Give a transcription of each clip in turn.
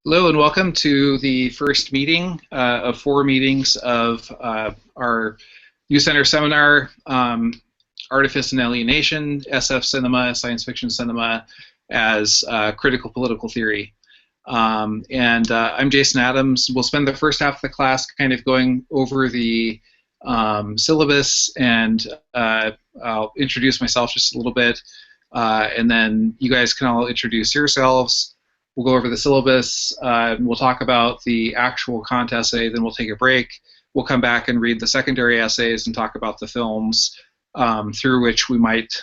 Hello and welcome to the first meeting of four meetings of our Youth Center seminar, Artifice and Alienation, SF Cinema, Science Fiction Cinema as Critical Political Theory. I'm Jason Adams. We'll spend the first half of the class kind of going over the syllabus, and I'll introduce myself just a little bit, and then you guys can all introduce yourselves. We'll go over the syllabus, and we'll talk about the actual Kant essay, then we'll take a break. We'll come back and read the secondary essays and talk about the films through which we might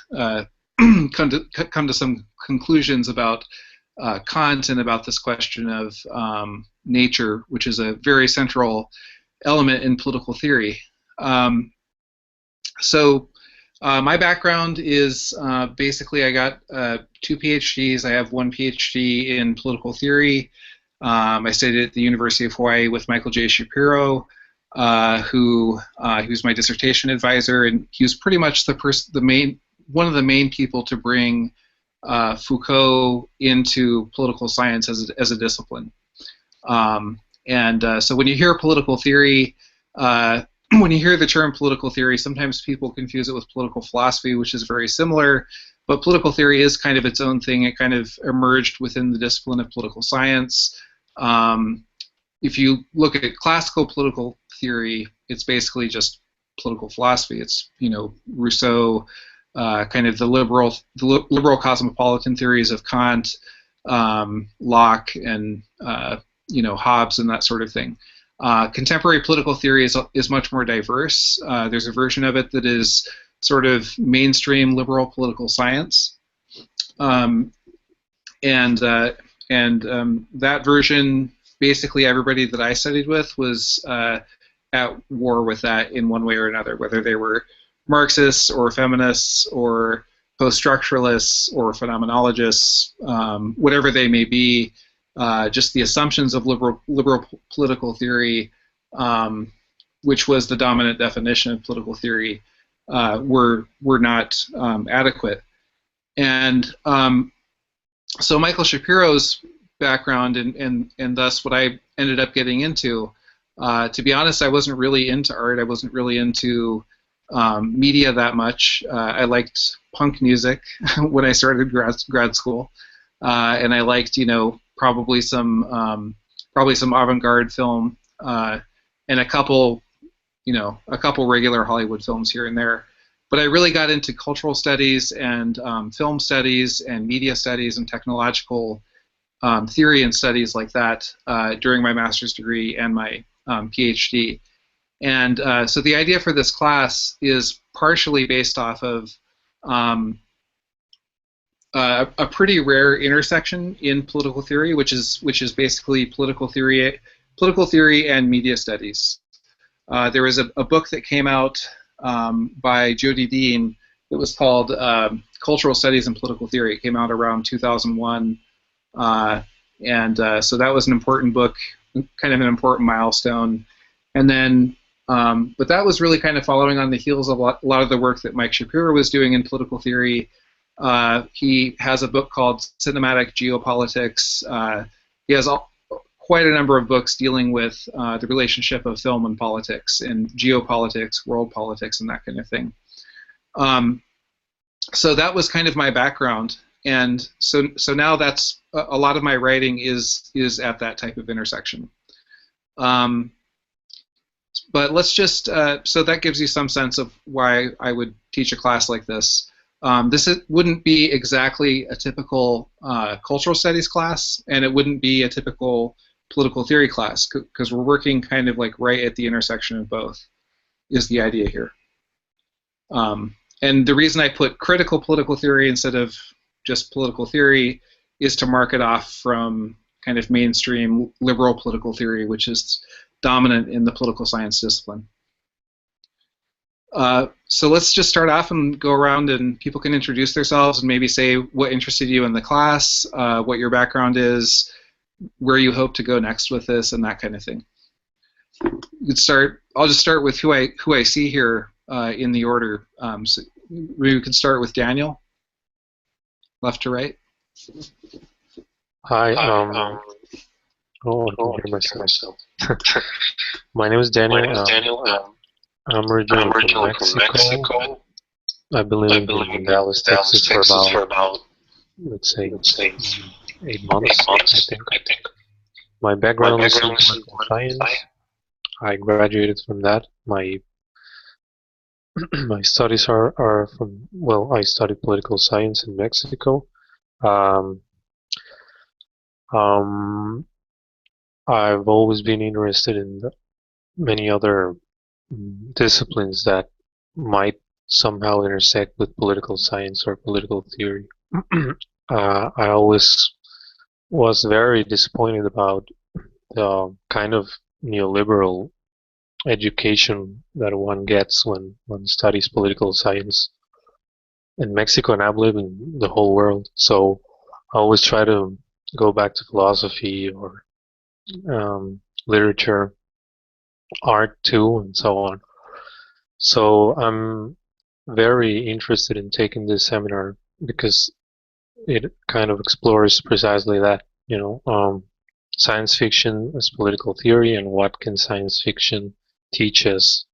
come to some conclusions about Kant and about this question of nature, which is a very central element in political theory. My background is basically I got 2 PhDs. I have 1 PhD in political theory. I studied at the University of Hawaii with Michael J. Shapiro, who was my dissertation advisor, and he was pretty much one of the main people to bring Foucault into political science as a discipline. So when you hear political theory, when you hear the term political theory, sometimes people confuse it with political philosophy, which is very similar, but political theory is kind of its own thing. It kind of emerged within the discipline of political science. If you look at classical political theory, it's basically just political philosophy. It's, Rousseau, kind of the liberal cosmopolitan theories of Kant, Locke, and Hobbes, and that sort of thing. Contemporary political theory is much more diverse. There's a version of it that is sort of mainstream liberal political science, that version, basically everybody that I studied with was at war with that in one way or another, whether they were Marxists or feminists or post-structuralists or phenomenologists, whatever they may be. Just the assumptions of liberal political theory, which was the dominant definition of political theory, were not adequate. And so Michael Shapiro's background and thus what I ended up getting into, to be honest, I wasn't really into art. I wasn't really into media that much. I liked punk music when I started grad school, and I liked, probably some avant-garde film, and a couple regular Hollywood films here and there. But I really got into cultural studies and film studies and media studies and technological theory and studies like that during my master's degree and my PhD. And so the idea for this class is partially based off of a pretty rare intersection in political theory, which is basically political theory and media studies. There was a book that came out by Jody Dean that was called Cultural Studies and Political Theory. It came out around 2001, so that was an important book, kind of an important milestone. And then, but that was really kind of following on the heels of a lot of the work that Mike Shapiro was doing in political theory. He has a book called Cinematic Geopolitics. He has quite a number of books dealing with the relationship of film and politics and geopolitics, world politics, and that kind of thing. So that was kind of my background, and so now that's a lot of my writing is at that type of intersection. But let's just so that gives you some sense of why I would teach a class like this. Wouldn't be exactly a typical cultural studies class, and it wouldn't be a typical political theory class, because we're working kind of like right at the intersection of both, is the idea here. And the reason I put critical political theory instead of just political theory is to mark it off from kind of mainstream liberal political theory, which is dominant in the political science discipline. So let's just start off and go around, and people can introduce themselves and maybe say what interested you in the class, what your background is, where you hope to go next with this, and that kind of thing. I'll just start with who I see here in the order. So we could start with Daniel, left to right. Hi, Oh, I can Oh, I hear can hear myself. myself. My name is My Daniel. name is Daniel. I'm I'm originally from originally from Mexico. Mexico. I've been I've living been in living in Dallas, Dallas, Texas for Texas for about, about, let's say, let's say, mm, eight 8 months, I months, think. I think. My My background is in background is in political political science. science. I graduated from that. My my studies are from, well, I studied political science in Mexico. Um, um, I've always been interested in many other disciplines that might somehow intersect with political science or political theory. I always was very disappointed about the kind of neoliberal education that one gets when one studies political science in Mexico, and I've lived in the whole world. So I always try to go back to philosophy or literature, art too, and so on. So I'm very interested in taking this seminar because it kind of explores precisely that, science fiction as political theory and what can science fiction teach us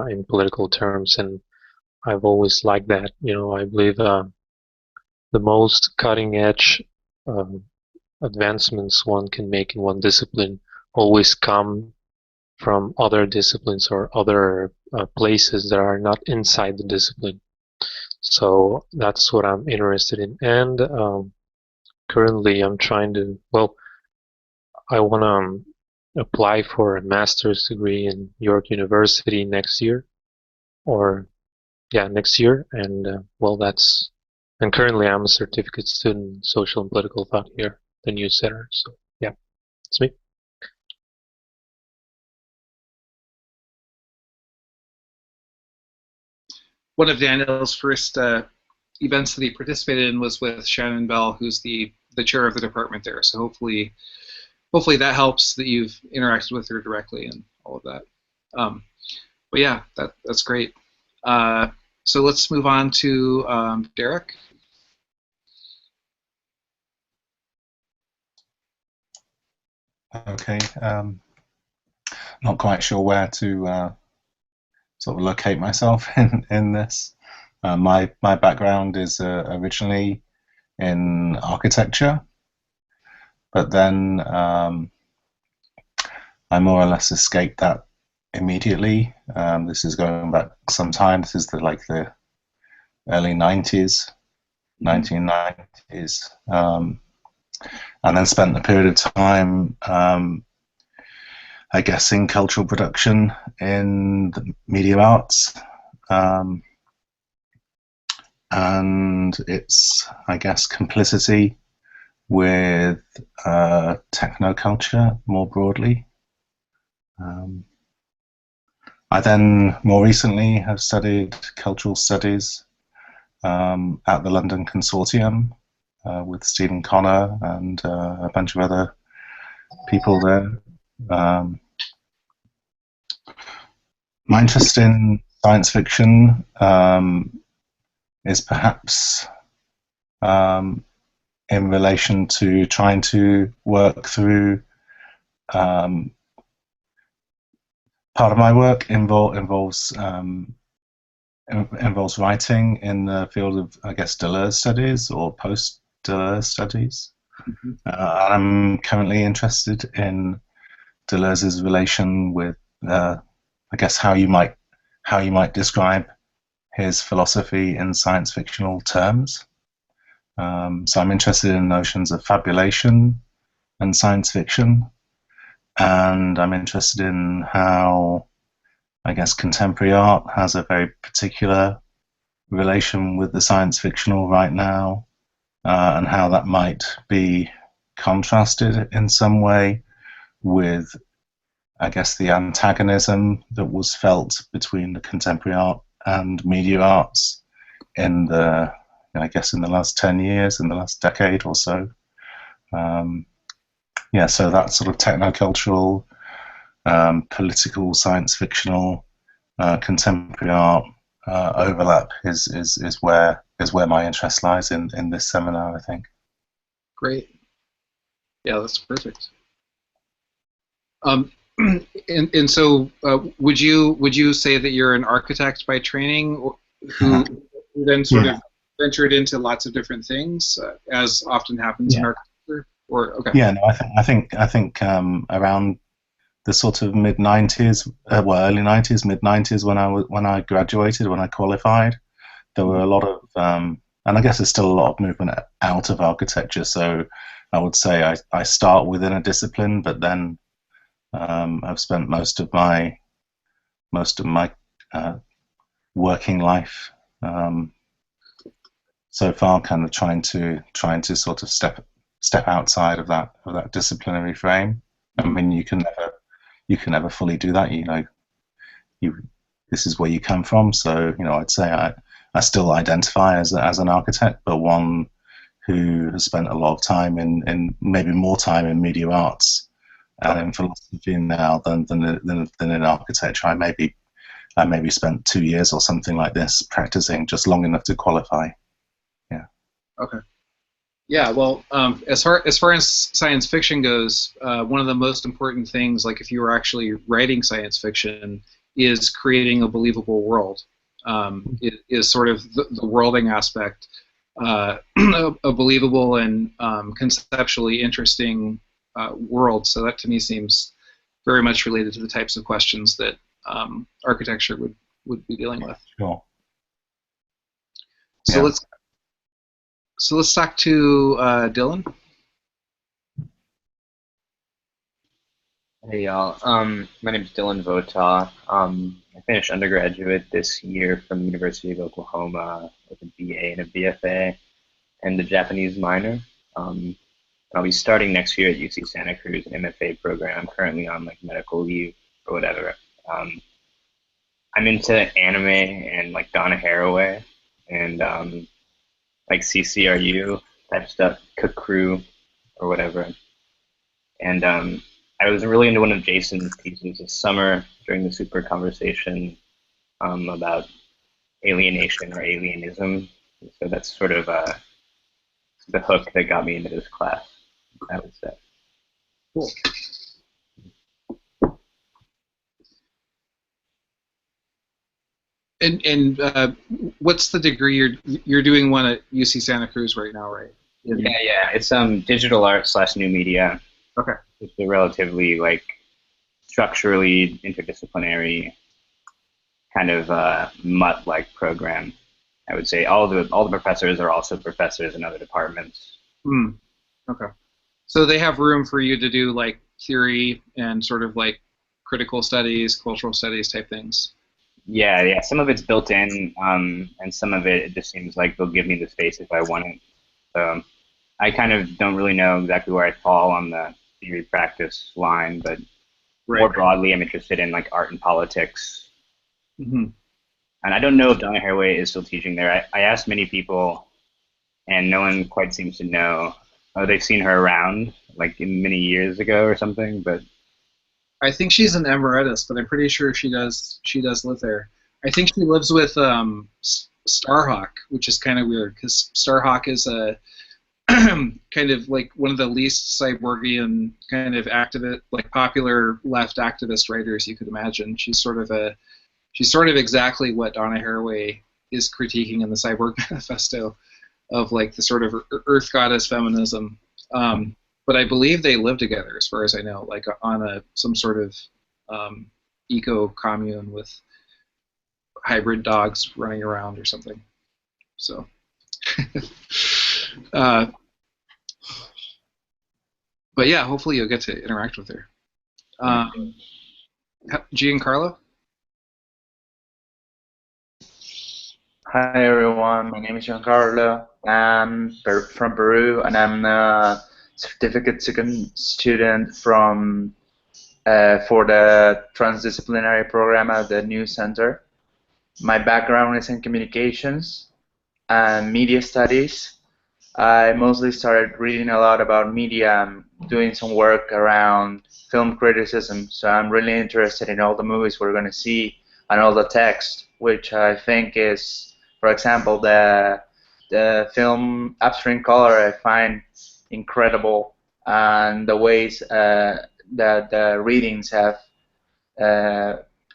in political terms. And I've always liked that. I believe the most cutting edge um, advancements one can make in one discipline always come from other disciplines or other places that are not inside the discipline. So that's what I'm interested in. And currently, I'm trying to, well, I want to apply for a master's degree in York University next year, or yeah, next year. And well, and currently I'm a certificate student in social and political thought here, the New Center. So yeah, it's me. One of Daniel's first events that he participated in was with Shannon Bell, who's the chair of the department there. So hopefully that helps that you've interacted with her directly and all of that. But yeah, that's great. So let's move on to Derek. Okay, not quite sure where to sort of locate myself in this. My background is originally in architecture, but then I more or less escaped that immediately. This is going back some time. This is the early 90s, 1990s, and then spent a period of time, I guess, in cultural production in the media arts. And its, I guess, complicity with technoculture more broadly. I then more recently have studied cultural studies at the London Consortium with Stephen Connor and a bunch of other people there. My interest in science fiction is perhaps in relation to trying to work through part of my work involves writing in the field of, I guess, Deleuze studies or post-Deleuze studies. Mm-hmm. I'm currently interested in Deleuze's relation with, I guess, how you might describe his philosophy in science fictional terms. So I'm interested in notions of fabulation and science fiction, and I'm interested in how, I guess, contemporary art has a very particular relation with the science fictional right now, and how that might be contrasted in some way with, I guess, the antagonism that was felt between the contemporary art and media arts in the, I guess, in the last 10 years, in the last decade or so. Yeah, so that sort of technocultural, political, science fictional, contemporary art overlap is where my interest lies in this seminar, I think. Great. Yeah, that's perfect. Um, and so, would you say that you're an architect by training, or who then sort Yeah, of ventured into lots of different things, as often happens in yeah, architecture? Or okay, yeah. No, I think around the sort of mid '90s, well, early '90s, mid '90s, when I graduated, when I qualified, there were a lot of, and I guess there's still a lot of movement out of architecture. So I would say I start within a discipline, but then I've spent most of my uh, working life um, so far kind of trying to sort of step outside of that disciplinary frame. I mm, mean, you can never fully do that. You this is where you come from. So I'd say I still identify as an architect, but one who has spent a lot of time in maybe more time in media arts and okay, in philosophy now than in architecture. I maybe spent 2 years or something like this practicing just long enough to qualify. Yeah. okay. Yeah, well, as far as science fiction goes, one of the most important things, like if you were actually writing science fiction, is creating a believable world. It is sort of the worlding aspect, a believable and conceptually interesting world. So that to me seems very much related to the types of questions that architecture would be dealing with. Sure. So Yeah. let's talk to Dylan. Hey y'all. My name is Dylan Votaw. I finished undergraduate this year from the University of Oklahoma with a BA and a BFA and a Japanese minor. I'll be starting next year at UC Santa Cruz, an MFA program. I'm currently on like medical leave or whatever. Um, I'm into anime and like Donna Haraway and like CCRU type stuff, Cook Crew or whatever. And I was really into one of Jason's pieces this summer during the super conversation about alienation or alienism. So that's sort of the hook that got me into this class, I would say. Cool. And what's the degree you're doing one at UC Santa Cruz right now, right? Yeah. It's digital art slash new media. Okay. It's a relatively like structurally interdisciplinary kind of mutt-like program. I would say all the professors are also professors in other departments. Hmm. Okay. So they have room for you to do like theory and sort of like critical studies, cultural studies type things. Yeah. Some of it's built in, and some of it just seems like they'll give me the space if I want it. So I kind of don't really know exactly where I fall on the theory practice line, but Right. more broadly, I'm interested in like art and politics. Hmm. And I don't know if Donna Haraway is still teaching there. I asked many people, and no one quite seems to know. Oh, they've seen her around like many years ago or something, but I think she's an emeritus, but I'm pretty sure she does live there. I think she lives with Starhawk, which is kind of weird because Starhawk is a kind of like one of the least cyborgian kind of activist, like popular left activist writers you could imagine. She's sort of exactly what Donna Haraway is critiquing in the Cyborg Manifesto of like the sort of Earth Goddess feminism. But I believe they live together, as far as I know, like on some sort of eco commune with hybrid dogs running around or something. So, uh, but yeah, hopefully you'll get to interact with her. Giancarlo. Hi everyone, my name is Giancarlo. I'm from Peru and I'm a certificate second student for the transdisciplinary program at the New Center. My background is in communications and media studies. I mostly started reading a lot about media and doing some work around film criticism, so I'm really interested in all the movies we're going to see and all the text, which I think is, for example, the film Abstract Color I find incredible, and the ways that the readings have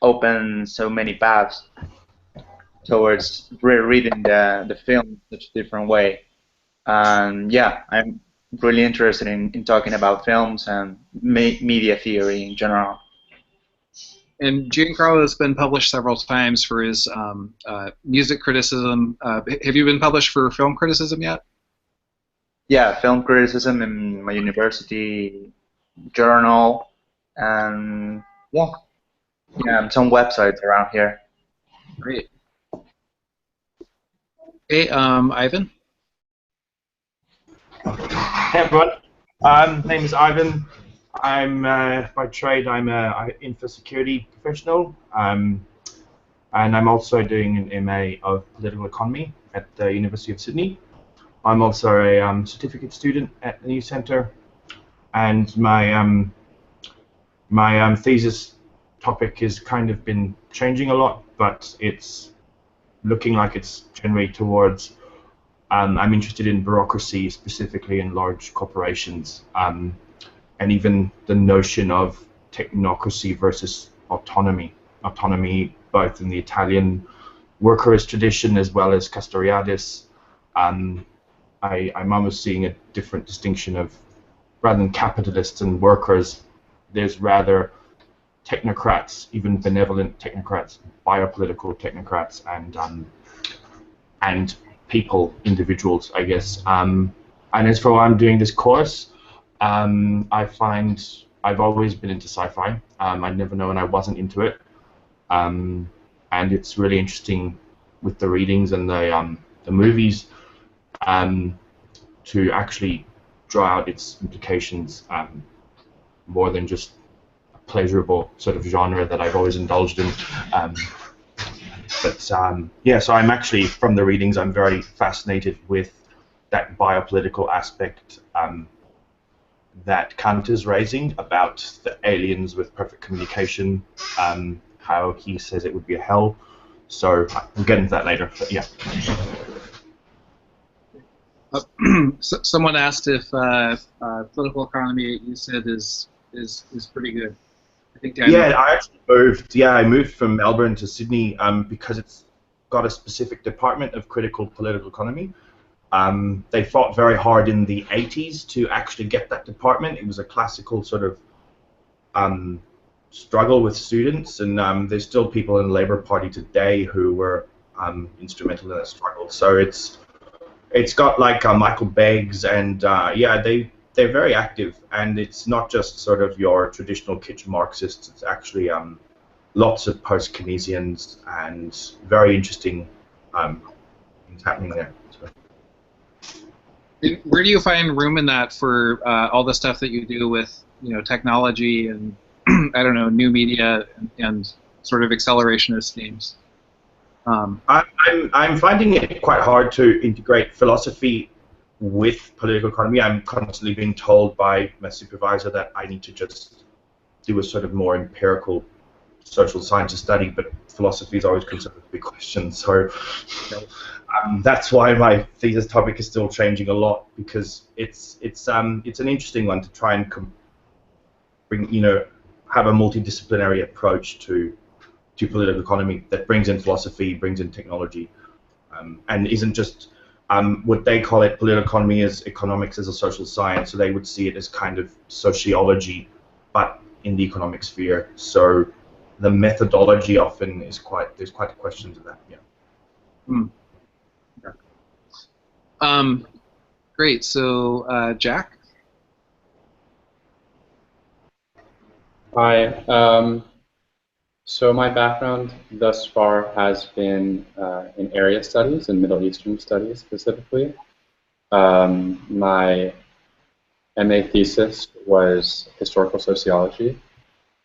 opened so many paths towards rereading the film in such a different way. And yeah, I'm really interested in talking about films and media theory in general. And Giancarlo has been published several times for his music criticism. Have you been published for film criticism yet? Yeah, film criticism in my university journal, and yeah, some websites around here. Great. Okay, Ivan. Hey everyone, name is Ivan. I'm by trade I'm a info security professional, and I'm also doing an MA of political economy at the University of Sydney. I'm also a certificate student at the New Centre, and my thesis topic has kind of been changing a lot, but it's looking like it's generally towards. I'm interested in bureaucracy, specifically in large corporations, and even the notion of technocracy versus autonomy. Autonomy, both in the Italian workerist tradition as well as Castoriadis. I'm almost seeing a different distinction of, rather than capitalists and workers, there's rather technocrats, even benevolent technocrats, biopolitical technocrats, and people, individuals, I guess. And as for why I'm doing this course, I find I've always been into sci-fi. I'd never known I wasn't into it, and it's really interesting with the readings and the movies to actually draw out its implications more than just a pleasurable sort of genre that I've always indulged in. Yeah, so I'm actually, from the readings, I'm very fascinated with that biopolitical aspect that Kant is raising about the aliens with perfect communication, how he says it would be a hell. So we'll get into that later, but yeah. Someone asked if political economy, you said, is pretty good. I think I actually moved. Yeah, I moved from Melbourne to Sydney because it's got a specific department of critical political economy. They fought very hard in the 80s to actually get that department. It was a classical sort of struggle with students, and there's still people in the Labour Party today who were instrumental in that struggle. So it's got like Michael Beggs, and yeah, they're very active, and it's not just sort of your traditional kitsch Marxists. It's actually lots of post-Keynesians and very interesting things happening there. So. Where do you find room in that for all the stuff that you do with, technology and I don't know, new media and sort of accelerationist themes? I'm finding it quite hard to integrate philosophy with political economy. I'm constantly being told by my supervisor that I need to just do a sort of more empirical social sciences study, but philosophy is always considered a big question. So that's why my thesis topic is still changing a lot, because it's an interesting one to try and bring, have a multidisciplinary approach to political economy that brings in philosophy, brings in technology, and isn't just what they call it. Political economy is economics as a social science, so they would see it as kind of sociology, but in the economic sphere. So the methodology often is there's quite a question to that. Yeah. Great. So Jack. Hi. So my background thus far has been in area studies and Middle Eastern studies specifically. My MA thesis was historical sociology,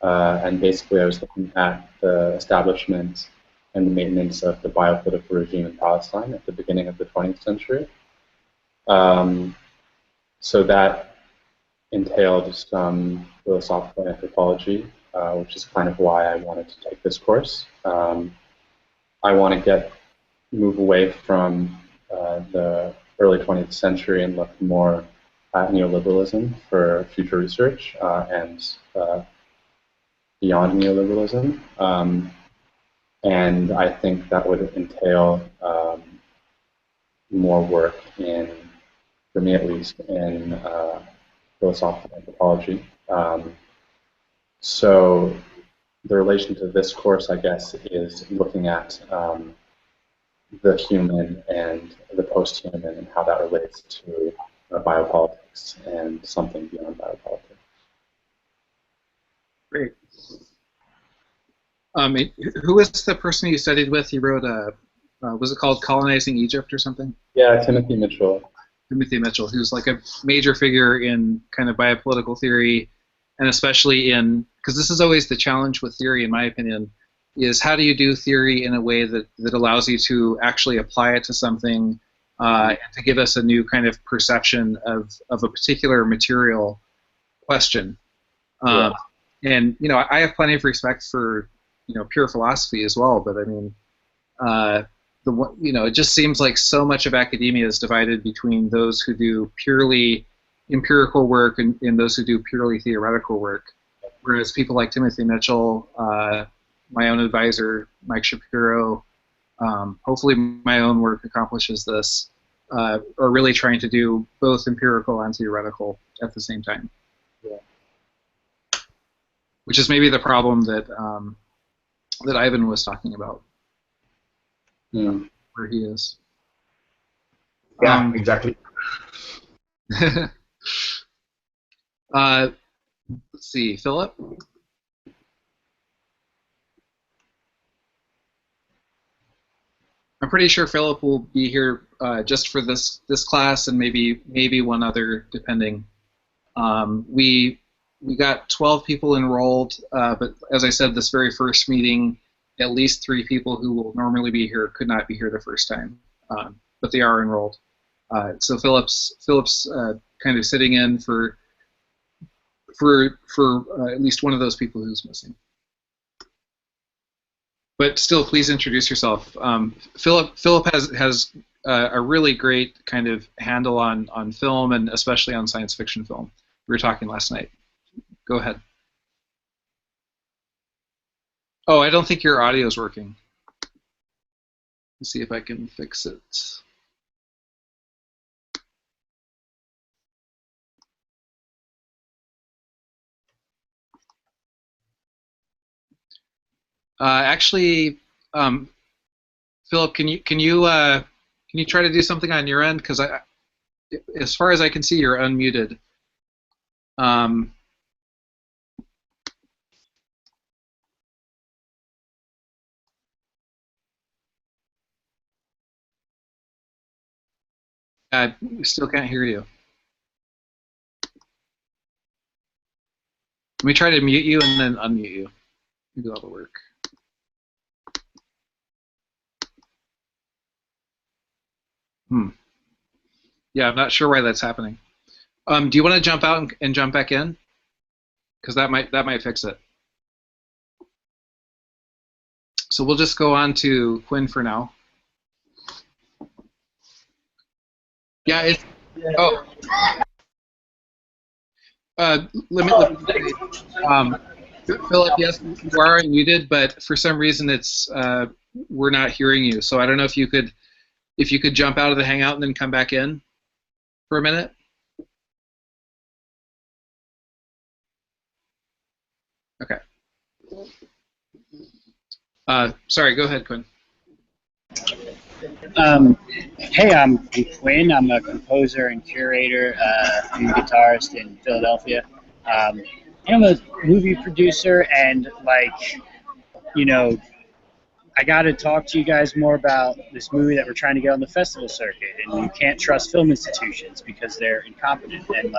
and basically I was looking at the establishment and the maintenance of the biopolitical regime in Palestine at the beginning of the 20th century. So that entailed some philosophical anthropology, which is kind of why I wanted to take this course. I want to move away from the early 20th century and look more at neoliberalism for future research and beyond neoliberalism. And I think that would entail more work in, for me at least, in philosophical anthropology. So the relation to this course, I guess, is looking at the human and the post-human and how that relates to biopolitics and something beyond biopolitics. Great. Who was the person you studied with? He wrote was it called Colonizing Egypt or something? Yeah, Timothy Mitchell. Timothy Mitchell, who's like a major figure in kind of biopolitical theory, and especially in, because this is always the challenge with theory, in my opinion, is how do you do theory in a way that allows you to actually apply it to something and to give us a new kind of perception of a particular material question. Yeah. And, you know, I have plenty of respect for, you know, pure philosophy as well, but I mean, you know, it just seems like so much of academia is divided between those who do purely empirical work and those who do purely theoretical work. Whereas people like Timothy Mitchell, my own advisor, Mike Shapiro, hopefully my own work accomplishes this, are really trying to do both empirical and theoretical at the same time. Yeah. Which is maybe the problem that that Ivan was talking about. Mm. Where he is. Yeah, exactly. Let's see, Philip? I'm pretty sure Philip will be here just for this class and maybe one other, depending. We got 12 people enrolled, but as I said, this very first meeting, at least 3 people who will normally be here could not be here the first time, but they are enrolled. So Philip's kind of sitting in for at least one of those people who's missing. But still, please introduce yourself. Philip has a really great kind of handle on film and especially on science fiction film. We were talking last night. Go ahead. Oh, I don't think your audio is working. Let's see if I can fix it. Actually, Philip, can you try to do something on your end? Because as far as I can see, you're unmuted. I still can't hear you. Let me try to mute you and then unmute you. Maybe that'll work. Yeah, I'm not sure why that's happening. Do you want to jump out and jump back in? Because that might fix it. So we'll just go on to Quinn for now. Yeah, it's. Oh. Let me Philip, yes, you are unmuted, but for some reason it's we're not hearing you. So I don't know if you could jump out of the Hangout and then come back in for a minute. Okay. Sorry, go ahead, Quinn. Hey, I'm Quinn. I'm a composer and curator and guitarist in Philadelphia. I'm a movie producer, and I got to talk to you guys more about this movie that we're trying to get on the festival circuit. And you can't trust film institutions because they're incompetent, and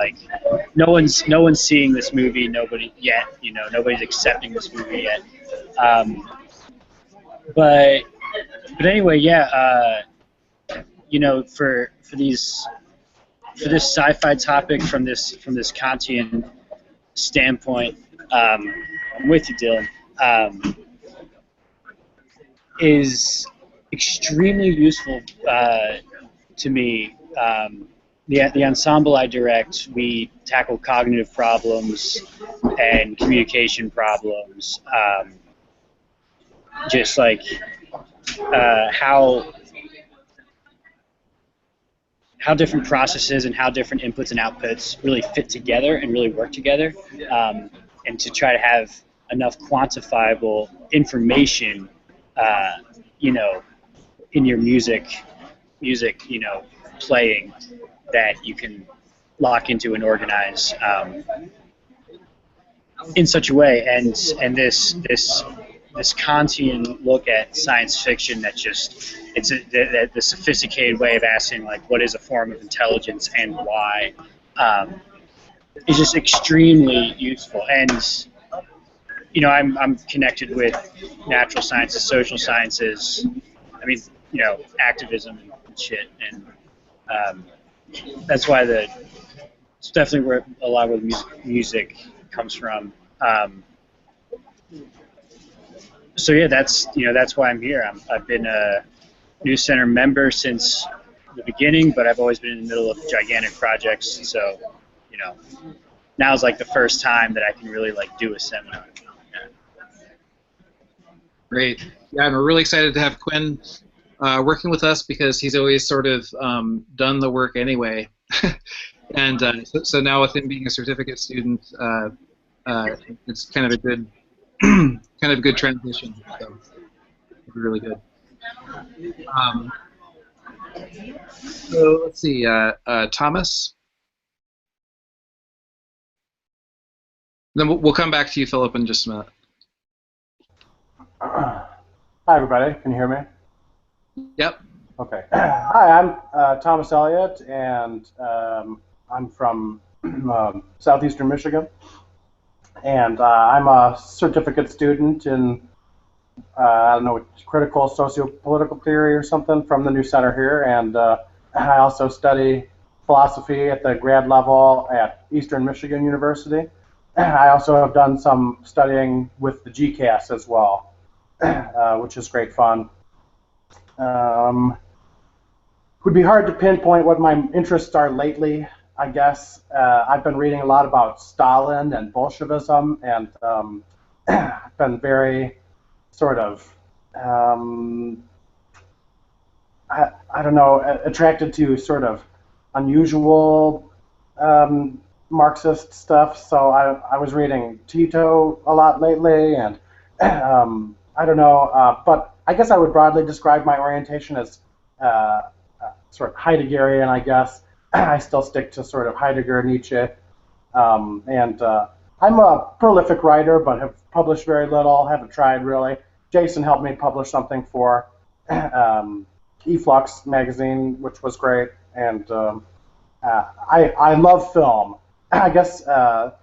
no one's seeing this movie. Nobody yet. Nobody's accepting this movie yet. But anyway, yeah. For this sci-fi topic from this Kantian standpoint, I'm with you, Dylan. Is extremely useful to me the ensemble I direct, we tackle cognitive problems and communication problems, just like how different processes and how different inputs and outputs really fit together and really work together, and to try to have enough quantifiable information, you know, in your music, playing, that you can lock into and organize in such a way, and this Kantian look at science fiction that just it's the sophisticated way of asking, like, what is a form of intelligence and why, is just extremely useful. And I'm connected with natural sciences, social sciences. I mean, activism and shit, and that's why it's definitely where a lot of the music comes from. So yeah, that's why I'm here. I've been a News Center member since the beginning, but I've always been in the middle of gigantic projects. So, now's like the first time that I can really like do a seminar. Yeah. Great. Yeah, and we're really excited to have Quinn working with us, because he's always sort of done the work anyway. And so now with him being a certificate student, it's kind of a good good transition. So really good. So let's see, Thomas. Then we'll come back to you, Philip, in just a minute. Hi, everybody. Can you hear me? Yep. Okay. Hi, I'm Thomas Elliott, and I'm from southeastern Michigan, and I'm a certificate student in I don't know, critical socio-political theory or something from the New Center here, and I also study philosophy at the grad level at Eastern Michigan University. I also have done some studying with the GCAS as well, which is great fun. It would be hard to pinpoint what my interests are lately, I guess. I've been reading a lot about Stalin and Bolshevism, and I've been very sort of, I don't know, attracted to sort of unusual Marxist stuff. So I was reading Tito a lot lately, and I don't know, but I guess I would broadly describe my orientation as sort of Heideggerian, I guess. I still stick to sort of Heidegger, Nietzsche, and I'm a prolific writer, but have published very little, haven't tried really. Jason helped me publish something for Eflux magazine, which was great, and I love film. I guess that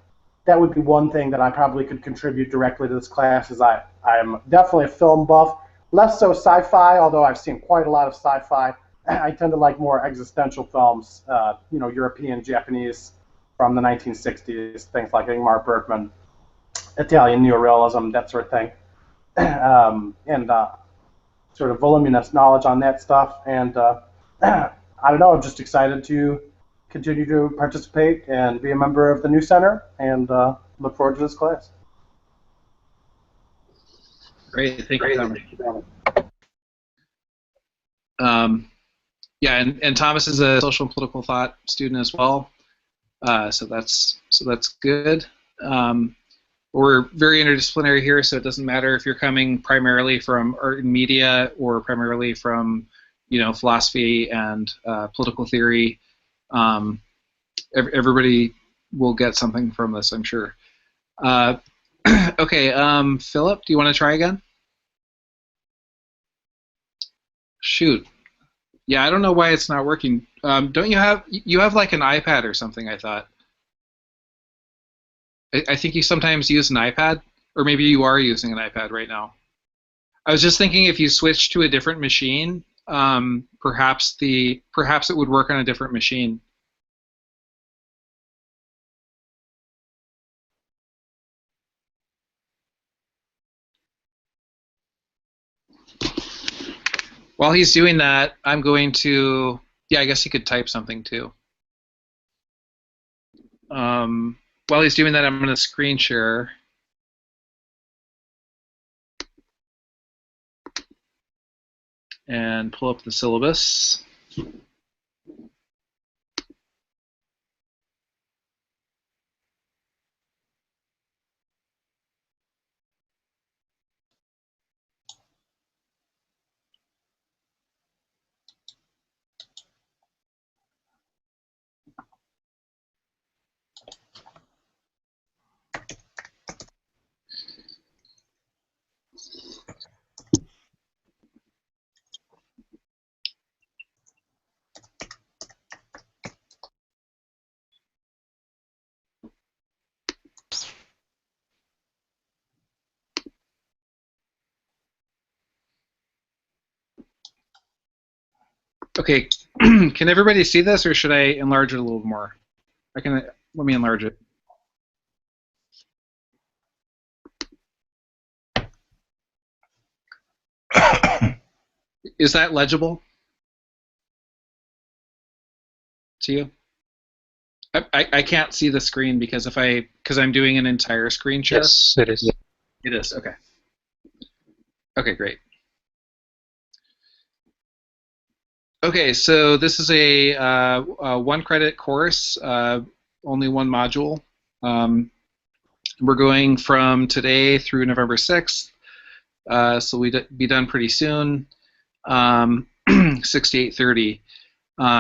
would be one thing that I probably could contribute directly to this class, is I'm definitely a film buff, less so sci-fi, although I've seen quite a lot of sci-fi. I tend to like more existential films, European, Japanese, from the 1960s, things like Ingmar Bergman, Italian neorealism, that sort of thing, and sort of voluminous knowledge on that stuff. And I don't know, I'm just excited to continue to participate and be a member of the New Center, and look forward to this class. Great, thank you. Yeah, and Thomas is a social and political thought student as well, so that's good. We're very interdisciplinary here, so it doesn't matter if you're coming primarily from art and media or primarily from philosophy and political theory. Everybody will get something from this, I'm sure. Okay, Philip, do you want to try again? Shoot. Yeah, I don't know why it's not working. Don't you have like an iPad or something, I thought? I think you sometimes use an iPad, or maybe you are using an iPad right now. I was just thinking if you switch to a different machine, perhaps it would work on a different machine. While he's doing that, I'm going to, yeah, I guess he could type something too. while he's doing that, I'm going to screen share. And pull up the syllabus. Okay, can everybody see this, or should I enlarge it a little more? Let me enlarge it. Is that legible to you? I can't see the screen because I'm doing an entire screen share. Yes, it is. It is, okay. Okay, great. Okay, so this is a one-credit course, only one module. We're going from today through November 6th, so we'll be done pretty soon, 6 to 8:30.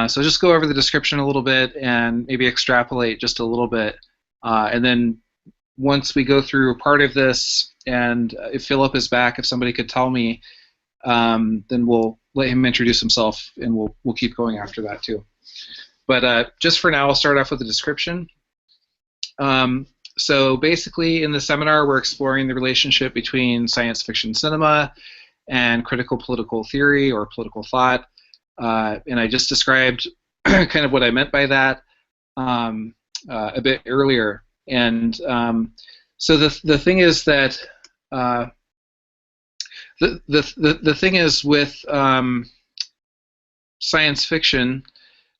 So just go over the description a little bit and maybe extrapolate just a little bit. And then once we go through part of this, and if Philip is back, if somebody could tell me, then we'll let him introduce himself, and we'll keep going after that too. But just for now, I'll start off with the description. So basically, in the seminar, we're exploring the relationship between science fiction cinema and critical political theory or political thought. And I just described kind of what I meant by that a bit earlier. And so the thing is that the thing is with science fiction,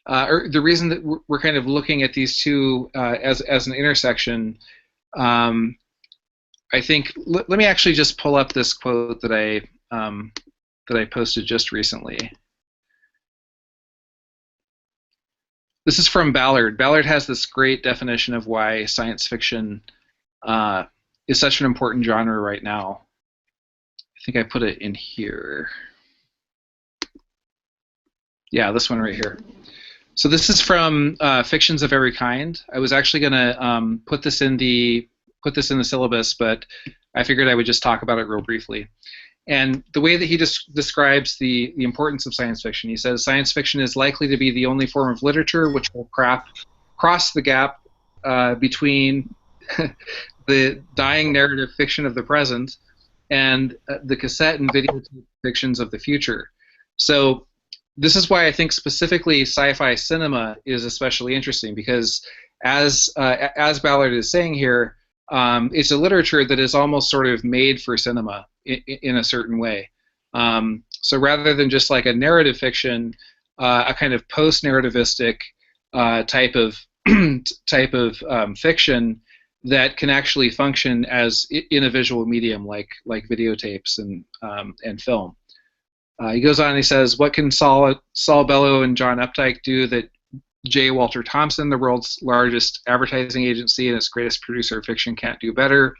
or the reason that we're kind of looking at these two as an intersection, I think. Let me actually just pull up this quote that I posted just recently. This is from Ballard. Ballard has this great definition of why science fiction is such an important genre right now. I think I put it in here. Yeah, this one right here. So this is from Fictions of Every Kind. I was actually going to put this in the syllabus, but I figured I would just talk about it real briefly. And the way that he describes the importance of science fiction, he says science fiction is likely to be the only form of literature which will cross the gap between the dying narrative fiction of the present and the cassette and videotape fictions of the future. So this is why I think specifically sci-fi cinema is especially interesting, because as Ballard is saying here, it's a literature that is almost sort of made for cinema in a certain way. So rather than just like a narrative fiction, a kind of post-narrativistic type of fiction that can actually function as in a visual medium like videotapes and film. He goes on and he says, what can Saul Bellow and John Updike do that J. Walter Thompson, the world's largest advertising agency and its greatest producer of fiction, can't do better?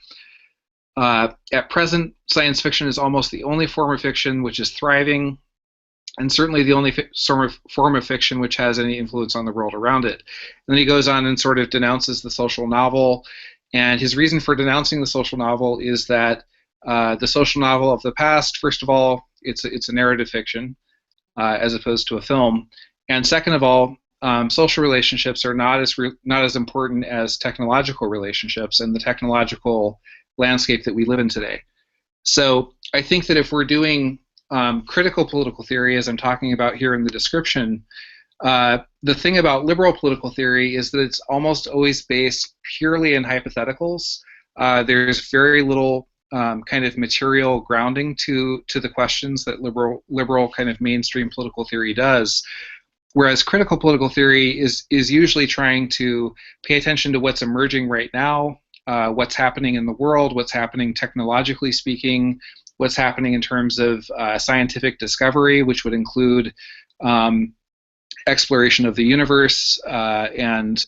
At present, science fiction is almost the only form of fiction which is thriving, and certainly the only form of fiction which has any influence on the world around it. And then he goes on and sort of denounces the social novel, and his reason for denouncing the social novel is that the social novel of the past, first of all, it's a narrative fiction as opposed to a film, and second of all, social relationships are not as important as technological relationships and the technological landscape that we live in today. So I think that if we're doing critical political theory, as I'm talking about here in the description, the thing about liberal political theory is that it's almost always based purely in hypotheticals. There's very little kind of material grounding to the questions that liberal kind of mainstream political theory does. Whereas critical political theory is usually trying to pay attention to what's emerging right now, what's happening in the world, what's happening technologically speaking, what's happening in terms of scientific discovery, which would include exploration of the universe and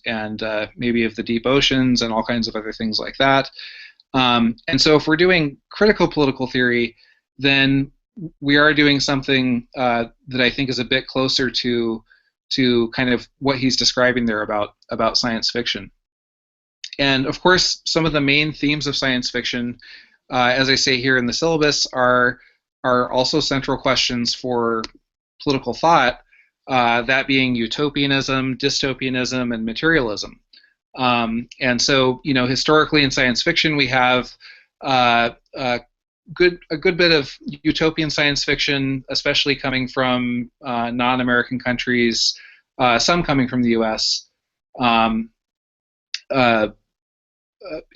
maybe of the deep oceans and all kinds of other things like that. And so if we're doing critical political theory, then we are doing something that I think is a bit closer to kind of what he's describing there about science fiction. And of course, some of the main themes of science fiction, as I say here in the syllabus, are also central questions for political thought, that being utopianism, dystopianism, and materialism. And so, historically in science fiction, we have a good bit of utopian science fiction, especially coming from non-American countries, some coming from the U.S.,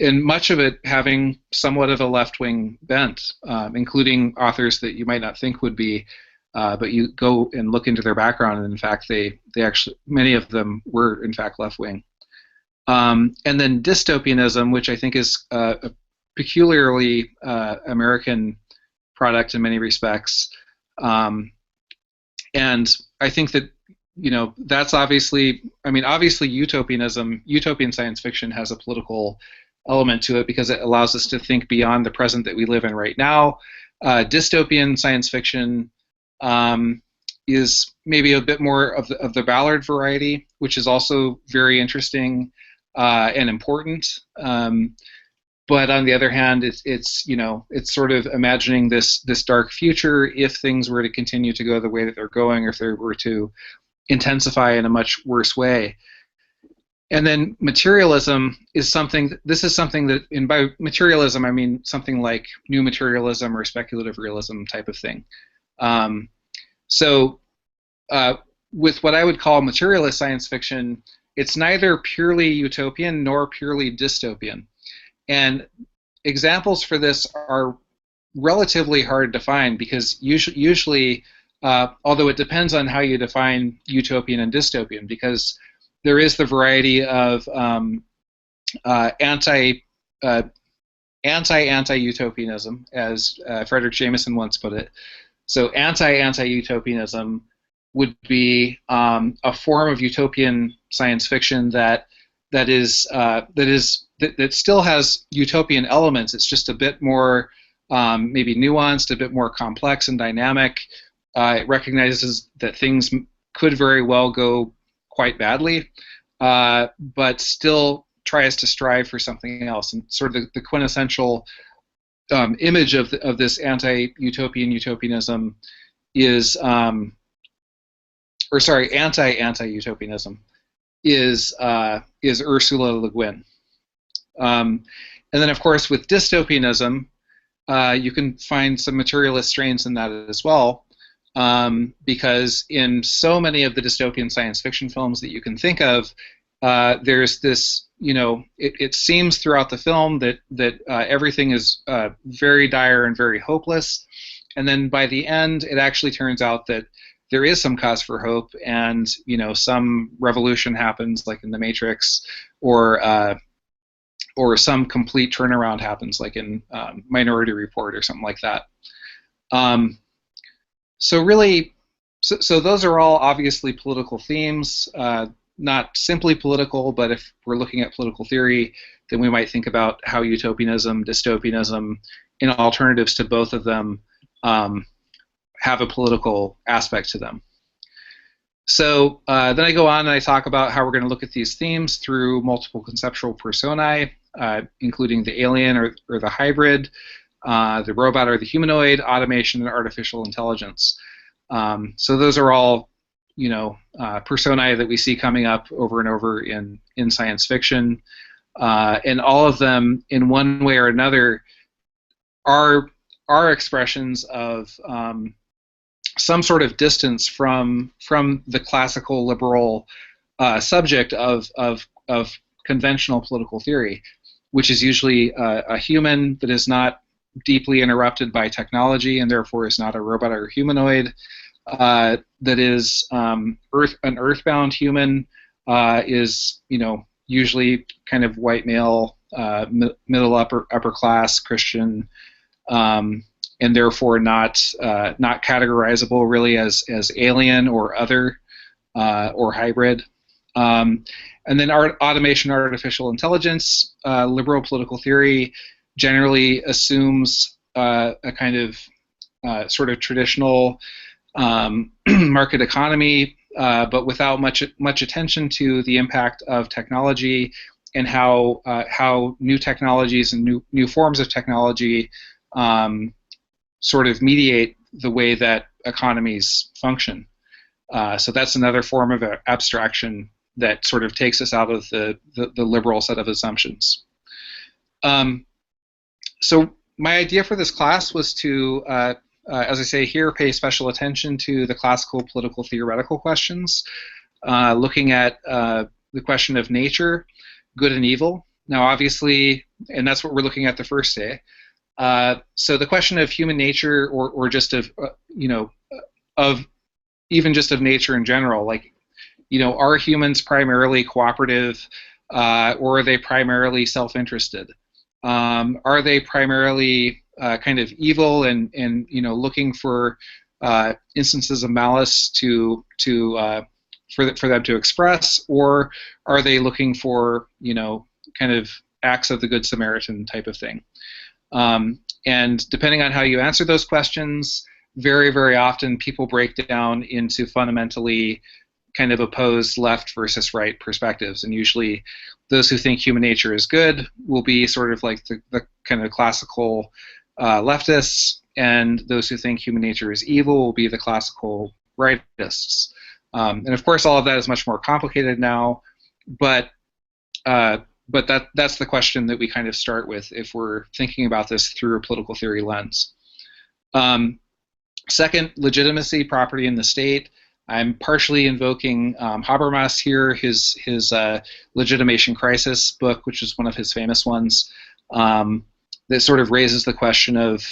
and much of it having somewhat of a left-wing bent, including authors that you might not think would be, but you go and look into their background, and in fact, they actually, many of them were in fact left-wing. And then dystopianism, which I think is a peculiarly American product in many respects, and I think that that's obviously utopian science fiction has a political element to it because it allows us to think beyond the present that we live in right now. Dystopian science fiction is maybe a bit more of the Ballard variety, which is also very interesting and important. But on the other hand, it's sort of imagining this dark future if things were to continue to go the way that they're going, or if they were to intensify in a much worse way. And then materialism is something. This is something that, and by materialism I mean something like new materialism or speculative realism type of thing. So with what I would call materialist science fiction, it's neither purely utopian nor purely dystopian. And examples for this are relatively hard to find because usually although it depends on how you define utopian and dystopian, because there is the variety of anti-utopianism, as Frederick Jameson once put it. So anti-utopianism would be a form of utopian science fiction that still has utopian elements. It's just a bit more maybe nuanced, a bit more complex and dynamic. It recognizes that things could very well go quite badly, but still tries to strive for something else. And sort of the quintessential image of this anti-utopian utopianism is, anti-utopianism is Ursula Le Guin. And then, of course, with dystopianism, you can find some materialist strains in that as well. Because in so many of the dystopian science fiction films that you can think of, there's this, it seems throughout the film that everything is very dire and very hopeless, and then by the end, it actually turns out that there is some cause for hope, and some revolution happens, like in The Matrix, or some complete turnaround happens, like in Minority Report or something like that. So really, so those are all obviously political themes, not simply political, but if we're looking at political theory, then we might think about how utopianism, dystopianism, and alternatives to both of them have a political aspect to them. So then I go on and I talk about how we're going to look at these themes through multiple conceptual personae, including the alien or the hybrid, the robot or the humanoid, automation, and artificial intelligence. So those are all, personae that we see coming up over and over in science fiction, and all of them, in one way or another, are expressions of some sort of distance from the classical liberal subject of conventional political theory, which is usually a human that is not deeply interrupted by technology and therefore is not a robot or a humanoid, that is an earthbound human is, usually kind of white male, middle upper class Christian, and therefore not categorizable really as alien or other or hybrid. And then automation, artificial intelligence, liberal political theory generally assumes a kind of sort of traditional market economy, but without much attention to the impact of technology and how new technologies and new forms of technology sort of mediate the way that economies function. So that's another form of abstraction that sort of takes us out of the liberal set of assumptions. So my idea for this class was to, as I say here, pay special attention to the classical political theoretical questions, looking at the question of nature, good and evil. Now, obviously, and that's what we're looking at the first day. So the question of human nature, or just of, of even just of nature in general, like, are humans primarily cooperative, or are they primarily self-interested? Are they primarily kind of evil and looking for instances of malice for them to express, or are they looking for kind of acts of the Good Samaritan type of thing? And depending on how you answer those questions, very, very often people break down into fundamentally kind of opposed left versus right perspectives. And usually those who think human nature is good will be sort of like the kind of classical leftists, and those who think human nature is evil will be the classical rightists. And of course, all of that is much more complicated now, but that's the question that we kind of start with if we're thinking about this through a political theory lens. Second, legitimacy, property in the state. I'm partially invoking Habermas here, his Legitimation Crisis book, which is one of his famous ones, that sort of raises the question of,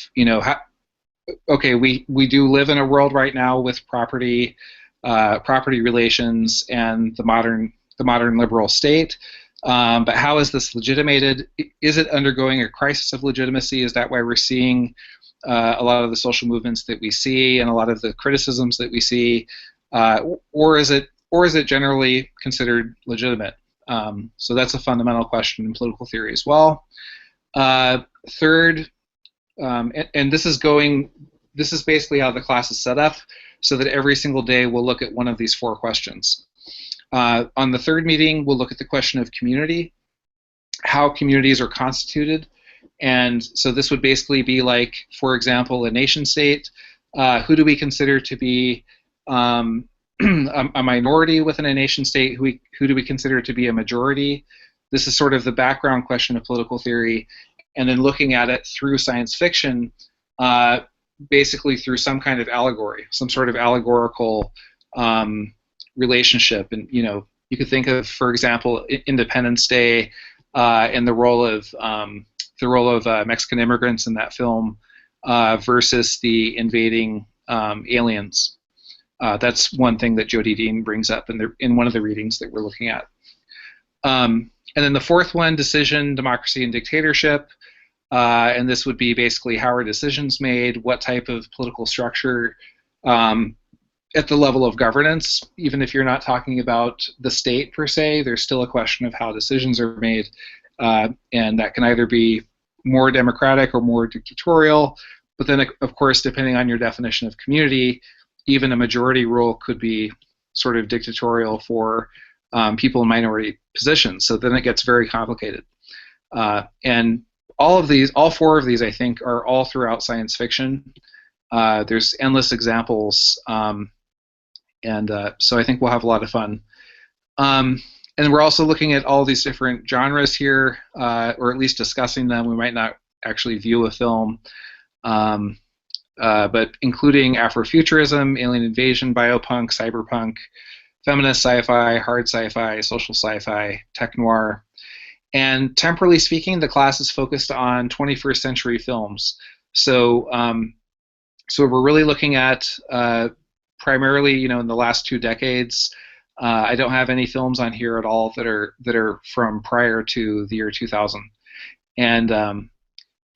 okay, we do live in a world right now with property relations and the modern liberal state. But how is this legitimated? Is it undergoing a crisis of legitimacy? Is that why we're seeing a lot of the social movements that we see and a lot of the criticisms that we see, or is it generally considered legitimate? So that's a fundamental question in political theory as well. Third, and this is basically how the class is set up, so that every single day we'll look at one of these four questions. On the third meeting, we'll look at the question of community, how communities are constituted. And so this would basically be like, for example, a nation state. Who do we consider to be a minority within a nation state? Who do we consider to be a majority? This is sort of the background question of political theory. And then looking at it through science fiction, basically through some kind of allegory, some sort of allegorical relationship. And you could think of, for example, Independence Day and the role of Mexican immigrants in that film versus the invading aliens. That's one thing that Jody Dean brings up in one of the readings that we're looking at. And then the fourth one, decision, democracy, and dictatorship. And this would be basically how are decisions made, what type of political structure at the level of governance. Even if you're not talking about the state per se, there's still a question of how decisions are made. And that can either be more democratic or more dictatorial. But then, of course, depending on your definition of community, even a majority rule could be sort of dictatorial for people in minority positions. So then it gets very complicated. And all four of these, I think, are all throughout science fiction. There's endless examples, and so I think we'll have a lot of fun. And we're also looking at all these different genres here, or at least discussing them. We might not actually view a film, but including Afrofuturism, alien invasion, biopunk, cyberpunk, feminist sci-fi, hard sci-fi, social sci-fi, tech noir. And temporally speaking, the class is focused on 21st century films. So, so we're really looking at primarily, you know, in the last 2 decades. I don't have any films on here at all that are from prior to the year 2000, and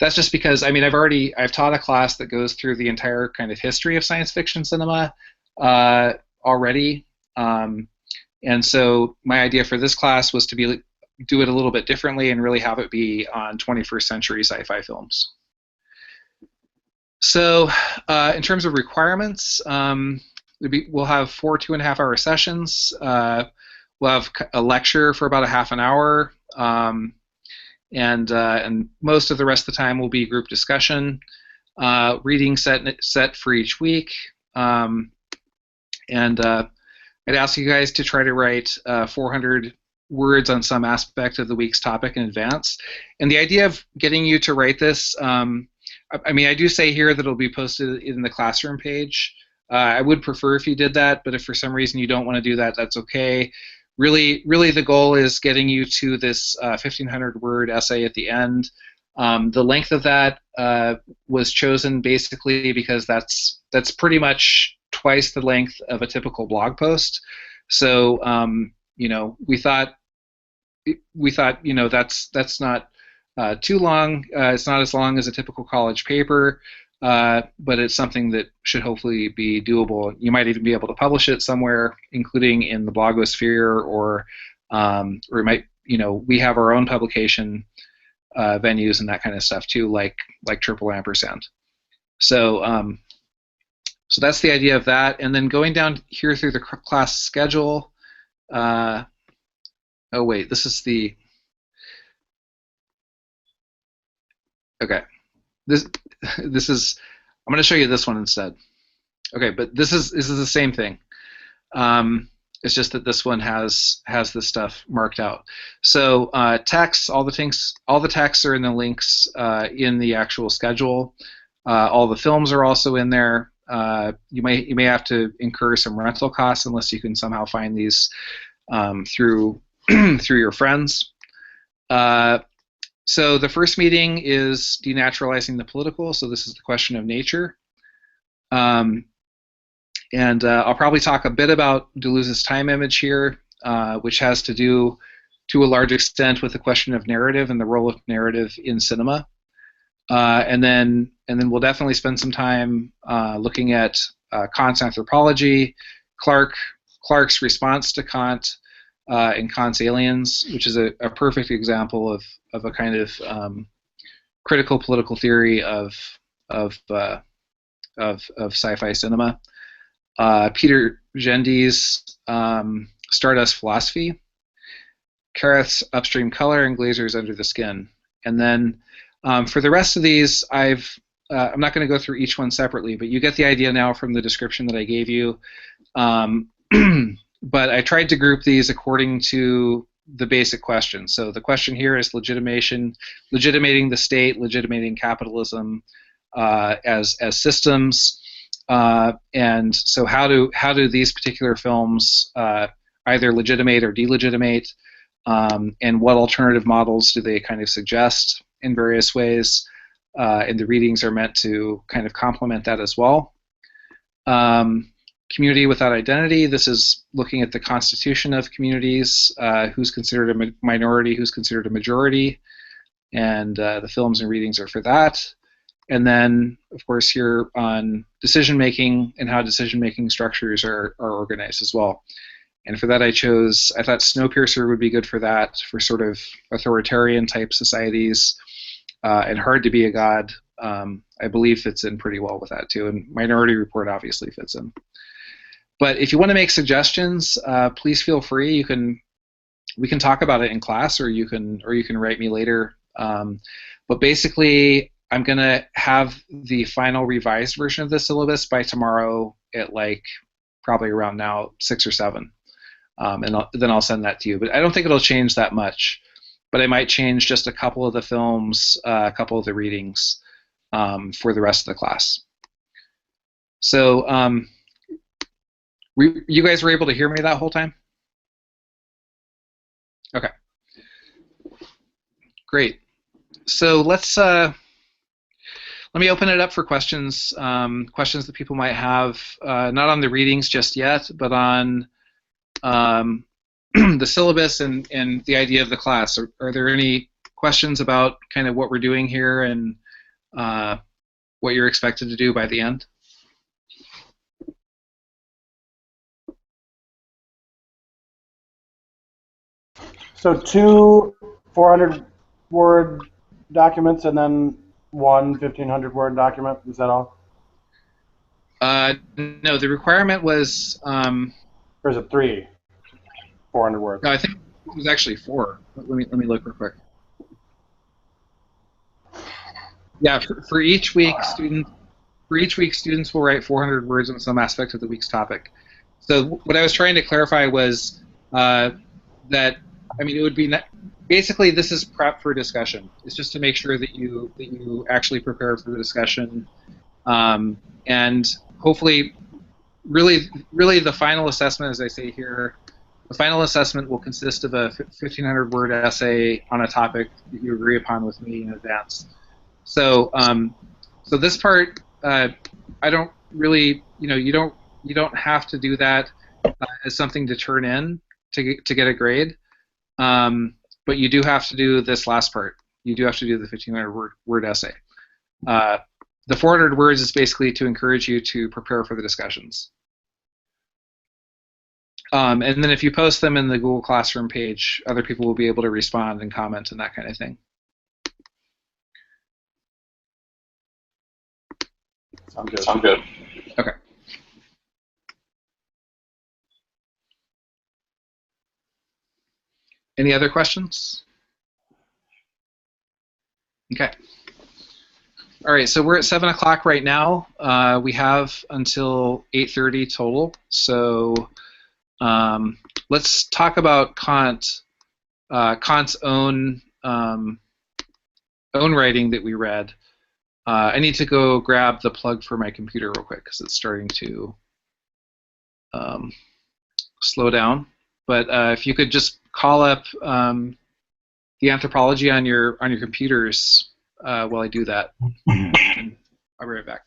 that's just because, I mean, I've taught a class that goes through the entire kind of history of science fiction cinema already, and so my idea for this class was to do it a little bit differently and really have it be on 21st century sci-fi films. So in terms of requirements, we'll have 4 2.5-hour sessions. We'll have a lecture for about a half an hour, and most of the rest of the time will be group discussion, reading set for each week, and I'd ask you guys to try to write 400 words on some aspect of the week's topic in advance. And the idea of getting you to write this, I mean, I do say here that it'll be posted in the classroom page. I would prefer if you did that, but if for some reason you don't want to do that, that's okay. Really, the goal is getting you to this 1,500-word essay at the end. The length of that was chosen basically because that's pretty much twice the length of a typical blog post. So you know, we thought you know that's not too long. It's not as long as a typical college paper, but it's something that should hopefully be doable. You might even be able to publish it somewhere, including in the blogosphere, or it might, you know, we have our own publication venues and that kind of stuff too, like Triple Ampersand. So so that's the idea of that, and then going down here through the class schedule. Oh wait, this is the. Okay, this is. I'm going to show you this one instead. Okay, but this is the same thing. It's just that this one has this stuff marked out. So texts, all the texts are in the links in the actual schedule. All the films are also in there. You may have to incur some rental costs unless you can somehow find these through through your friends. So the first meeting is denaturalizing the political. So this is the question of nature. And I'll probably talk a bit about Deleuze's time image here, which has to do, to a large extent, with the question of narrative and the role of narrative in cinema. And then we'll definitely spend some time looking at Kant's anthropology, Clarke's response to Kant, and Kant's Aliens, which is a perfect example of a kind of critical political theory of sci-fi cinema. Peter Gendy's Stardust Philosophy, Kareth's Upstream Color, and Glazer's Under the Skin. And then for the rest of these, I'm not going to go through each one separately, but you get the idea now from the description that I gave you. But I tried to group these according to the basic question. So the question here is legitimating the state, legitimating capitalism as systems. And so how do these particular films either legitimate or delegitimate, and what alternative models do they kind of suggest in various ways? And the readings are meant to kind of complement that as well. Community without identity. This is looking at the constitution of communities, who's considered a minority, who's considered a majority, and the films and readings are for that. And then, of course, here on decision-making and how decision-making structures are organized as well. And for that I thought Snowpiercer would be good for that, for sort of authoritarian-type societies, and Hard to Be a God, I believe fits in pretty well with that too, and Minority Report obviously fits in. But if you want to make suggestions, please feel free. We can talk about it in class, or you can write me later. But basically, I'm gonna have the final revised version of the syllabus by tomorrow at probably around now 6 or 7, and then I'll send that to you. But I don't think it'll change that much. But I might change just a couple of the films, a couple of the readings for the rest of the class. So. You guys were able to hear me that whole time? Okay. Great. So let's let me open it up for questions, questions that people might have, not on the readings just yet, but on the syllabus and the idea of the class. Are there any questions about kind of what we're doing here and what you're expected to do by the end? So 2 400-word documents and then one 1,500-word document. Is that all? No, the requirement was. Or is it 3 400 words? No, I think it was actually 4. Let me look real quick. Yeah, for each week, students will write 400 words on some aspect of the week's topic. So what I was trying to clarify was that, I mean, it would be basically this is prep for discussion. It's just to make sure that you actually prepare for the discussion, and hopefully, really the final assessment, as I say here, the final assessment will consist of a 1,500-word essay on a topic that you agree upon with me in advance. So, so this part, I don't really, you don't have to do that as something to turn in to get a grade, but you do have to do this last part. You do have to do the 1,500-word essay. The 400 words is basically to encourage you to prepare for the discussions. And then if you post them in the Google Classroom page, other people will be able to respond and comment and that kind of thing. Sound good. Okay. Any other questions? Okay. All right, so we're at 7 o'clock right now. We have until 8:30 total. So let's talk about Kant's own writing that we read. I need to go grab the plug for my computer real quick because it's starting to slow down. But if you could just call up the anthropology on your computers while I do that. I'll be right back.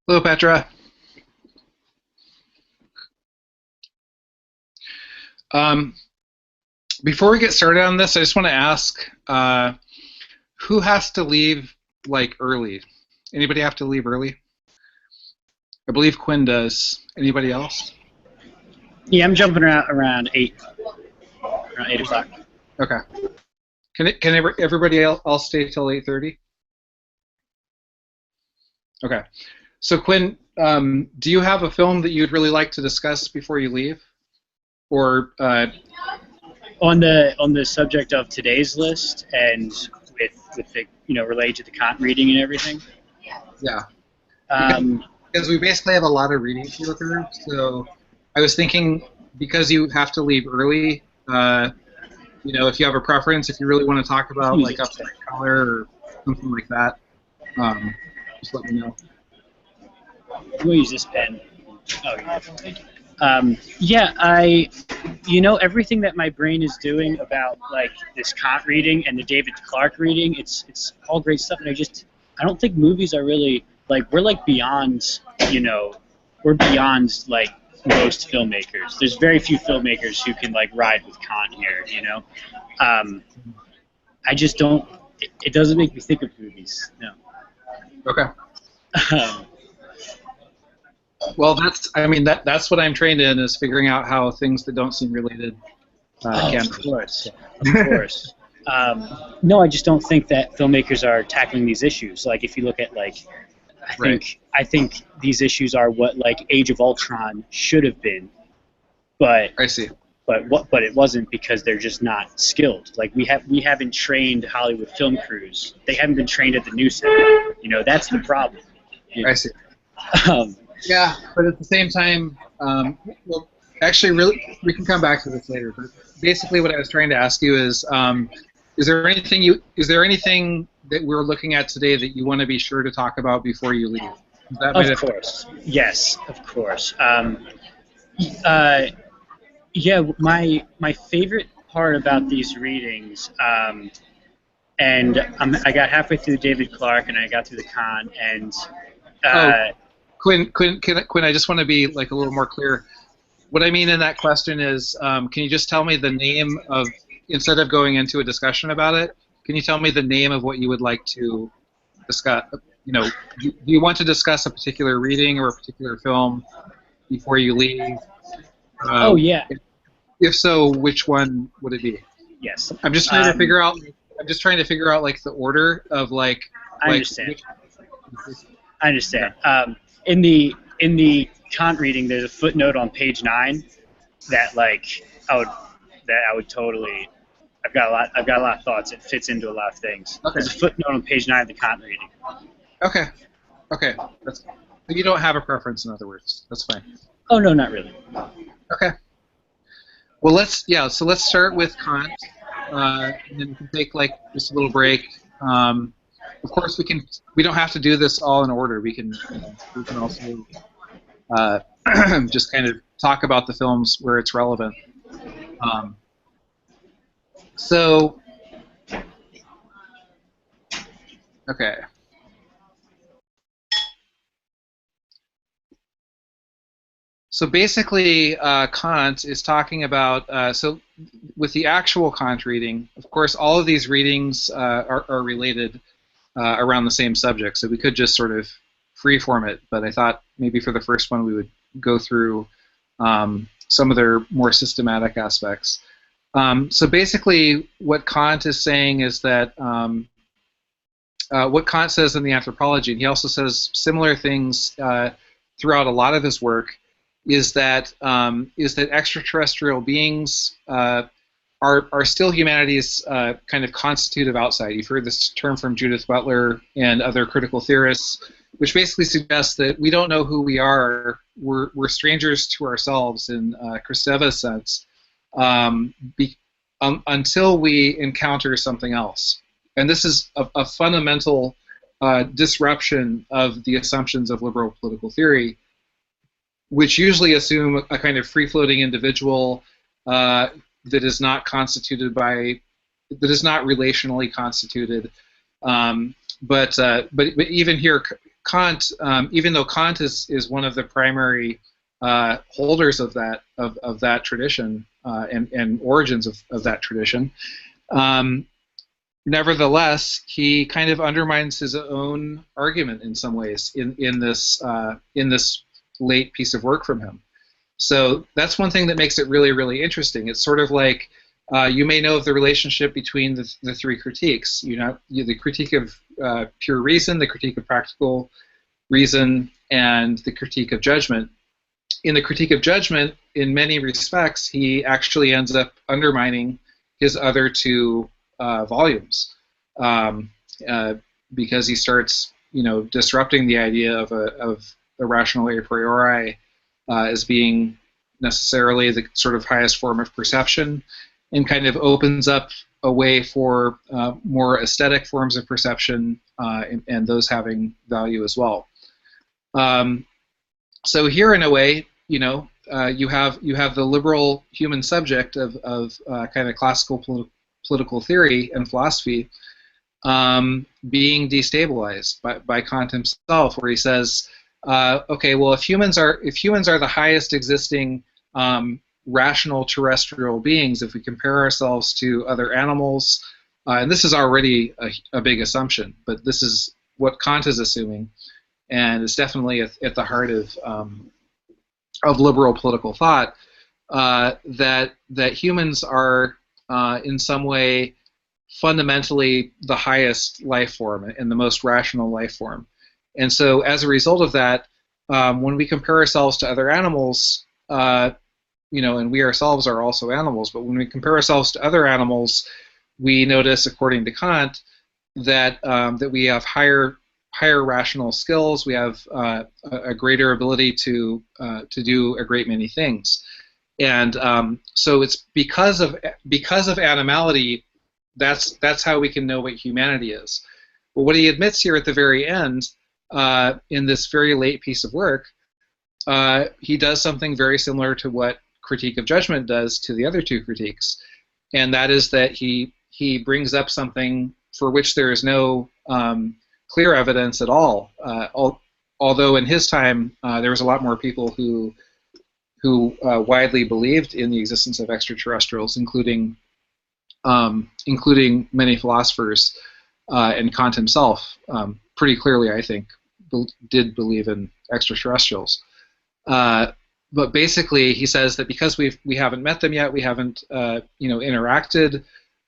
Hello, Petra. Before we get started on this, I just want to ask, who has to leave early? Anybody have to leave early? I believe Quinn does. Anybody else? Yeah, I'm jumping around 8 o'clock. Okay. Can everybody else stay till 8:30? Okay. So Quinn, do you have a film that you'd really like to discuss before you leave, or on the subject of today's list and with the related to the Kant reading and everything? Yeah. Because we basically have a lot of reading to go through, so I was thinking because you have to leave early, if you have a preference, if you really want to talk about like upside color or something like that, just let me know. We'll use this pen. Oh, yeah. Thank you. Yeah, everything that my brain is doing about like this Kant reading and the David Clark reading, it's all great stuff, and I don't think movies are really like we're like beyond, we're beyond like most filmmakers. There's very few filmmakers who can like ride with Kant here, I just don't. It doesn't make me think of movies. No. Okay. Well, that's what I'm trained in, is figuring out how things that don't seem related can. Of course. No, I just don't think that filmmakers are tackling these issues. Like, if you look at I think these issues are what like Age of Ultron should have been, but I see. But it wasn't, because they're just not skilled. Like we haven't trained Hollywood film crews. They haven't been trained at the new center. That's the problem. I see. Yeah, but at the same time, well, actually, really, we can come back to this later. But basically, what I was trying to ask you is there anything that we're looking at today that you want to be sure to talk about before you leave? Of course, yes, of course. Yeah, my favorite part about these readings, and I got halfway through David Clark and I got through the Kant, and Quinn, I just want to be like a little more clear. What I mean in that question is, can you just tell me the name of, instead of going into a discussion about it, can you tell me the name of what you would like to discuss? Do you want to discuss a particular reading or a particular film before you leave? Oh yeah. If so, which one would it be? Yes. I'm just trying to figure out. I'm just trying to figure out like the order of like. I understand. I understand. In the Kant reading, there's a footnote on page 9 that I would totally. I've got a lot of thoughts. It fits into a lot of things. Okay. There's a footnote on page 9 of the Kant reading. Okay. You don't have a preference, in other words. That's fine. Oh no, not really. Okay. Well, let's start with Kant, and then we can take like just a little break. Of course, we don't have to do this all in order. We can also just kind of talk about the films where it's relevant. Okay. So basically, Kant is talking about, so with the actual Kant reading, of course, all of these readings are related around the same subject, so we could just sort of freeform it, but I thought maybe for the first one we would go through some of their more systematic aspects. So basically, what Kant is saying is that what Kant says in the Anthropology, and he also says similar things throughout a lot of his work, is that extraterrestrial beings are still humanity's kind of constitutive outside. You've heard this term from Judith Butler and other critical theorists, which basically suggests that we don't know who we are. We're strangers to ourselves in Kristeva's sense until we encounter something else. And this is a fundamental disruption of the assumptions of liberal political theory, which usually assume a kind of free-floating individual that is not constituted by, that is not relationally constituted. But even here, Kant, even though Kant is one of the primary holders of that tradition and origins of that tradition, nevertheless, he kind of undermines his own argument in some ways in this late piece of work from him. So that's one thing that makes it really, really interesting. It's sort of like you may know of the relationship between the three critiques. The critique of pure reason, the critique of practical reason, and the critique of judgment. In the critique of judgment, in many respects, he actually ends up undermining his other two volumes because he starts, disrupting the idea of a rational a priori as being necessarily the sort of highest form of perception, and kind of opens up a way for more aesthetic forms of perception and those having value as well. So here, in a way, you know, you have the liberal human subject of kind of classical political theory and philosophy being destabilized by Kant himself, where he says, okay, well, if humans are the highest existing rational terrestrial beings, if we compare ourselves to other animals, and this is already a big assumption, but this is what Kant is assuming, and it's definitely at the heart of liberal political thought, that humans are in some way fundamentally the highest life form and the most rational life form. And so as a result of that, when we compare ourselves to other animals, you know, and we ourselves are also animals, but when we compare ourselves to other animals, we notice, according to Kant, that that we have higher rational skills. We have a greater ability to do a great many things, and so it's because of animality. That's how we can know what humanity is. But what he admits here at the very end, in this very late piece of work, he does something very similar to what Critique of Judgment does to the other two critiques, and that is that he brings up something for which there is no clear evidence at all. Although in his time there was a lot more people who widely believed in the existence of extraterrestrials, including many philosophers, and Kant himself pretty clearly, I think, did believe in extraterrestrials. But basically, he says that because we haven't met them yet, we haven't you know, interacted.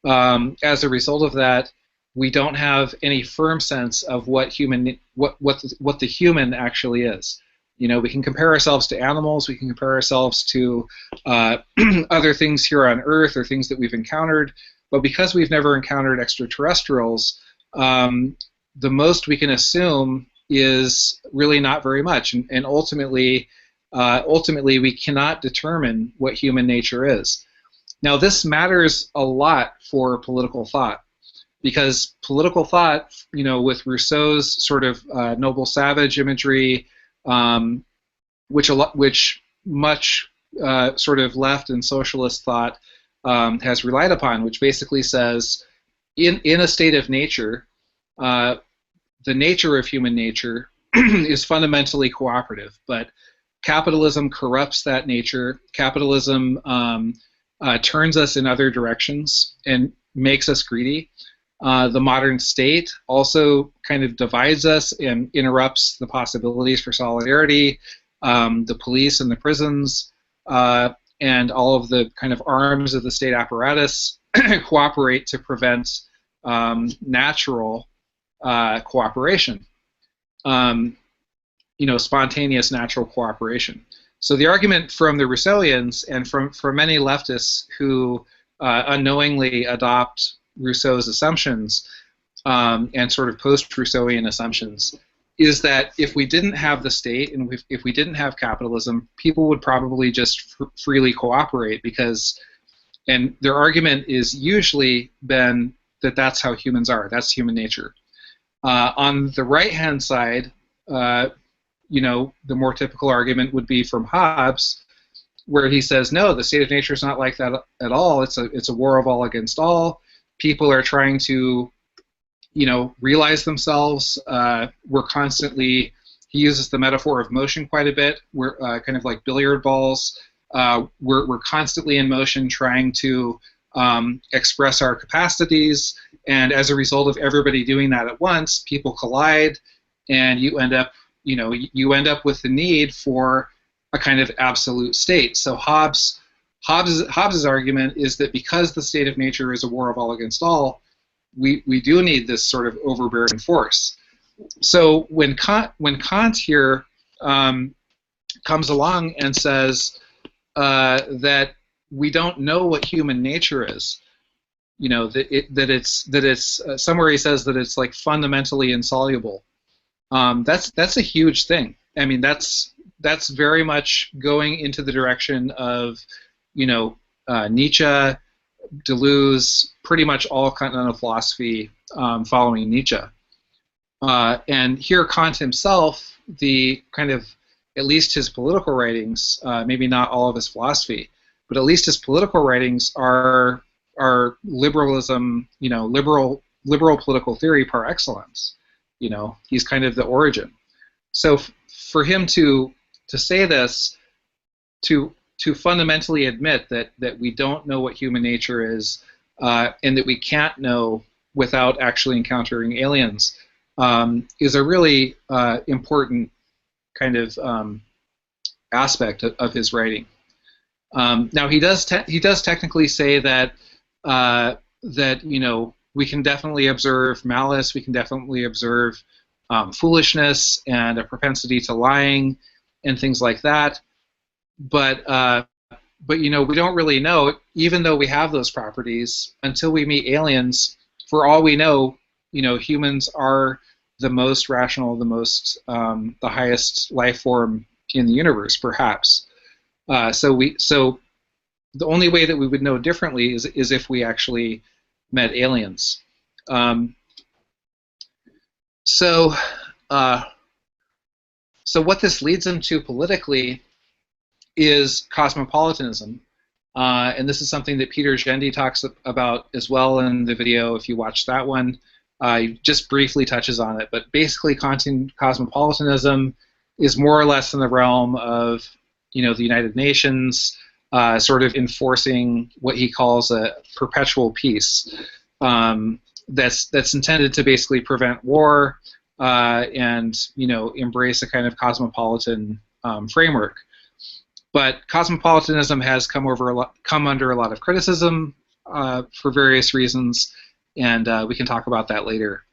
As a result of that, we don't have any firm sense of what the human actually is. You know, we can compare ourselves to animals, we can compare ourselves to other things here on Earth or things that we've encountered, but because we've never encountered extraterrestrials, the most we can assume is really not very much, and ultimately we cannot determine what human nature is. Now, this matters a lot for political thought, because political thought, you know, with Rousseau's sort of noble savage imagery, which much sort of left and socialist thought has relied upon, which basically says, in a state of nature, the nature of human nature is fundamentally cooperative, but capitalism corrupts that nature. Capitalism turns us in other directions and makes us greedy. The modern state also kind of divides us and interrupts the possibilities for solidarity. The police and the prisons and all of the kind of arms of the state apparatus cooperate to prevent natural cooperation. You know, spontaneous natural cooperation. So the argument from the Rousseauians and from many leftists who unknowingly adopt Rousseau's assumptions and sort of post-Rousseauian assumptions is that if we didn't have the state and if we didn't have capitalism, people would probably just freely cooperate, because, and their argument is usually been that that's how humans are, that's human nature. On the right-hand side, you know, the more typical argument would be from Hobbes, where he says, no, the state of nature is not like that at all. It's a war of all against all. People are trying to, you know, realize themselves. We're constantly, he uses the metaphor of motion quite a bit. We're kind of like billiard balls. We're constantly in motion trying to express our capacities, and as a result of everybody doing that at once, people collide, and you end up, you know, you end up with the need for a kind of absolute state. So Hobbes's argument is that because the state of nature is a war of all against all, we do need this sort of overbearing force. So when Kant here comes along and says that we don't know what human nature is, you know, that it's somewhere he says that it's like fundamentally insoluble. That's a huge thing. I mean, that's very much going into the direction of, you know, Nietzsche, Deleuze, pretty much all continental philosophy following Nietzsche. And here Kant himself, the kind of, at least his political writings, maybe not all of his philosophy, but at least his political writings are liberalism, liberal political theory par excellence. He's kind of the origin. So for him to say this, to fundamentally admit that we don't know what human nature is, and that we can't know without actually encountering aliens, is a really important kind of aspect of his writing. Now he does technically say that we can definitely observe malice, we can definitely observe foolishness and a propensity to lying and things like that, but we don't really know, even though we have those properties, until we meet aliens. For all we know, humans are the most rational, the highest life form in the universe, perhaps. So the only way that we would know differently is if we actually met aliens. So what this leads them to politically is cosmopolitanism, and this is something that Peter Gendi talks about as well in the video. If you watch that one, he just briefly touches on it, but basically Kantian cosmopolitanism is more or less in the realm of the United Nations, sort of enforcing what he calls a perpetual peace. That's intended to basically prevent war and embrace a kind of cosmopolitan framework. But cosmopolitanism has come under a lot of criticism for various reasons, and we can talk about that later.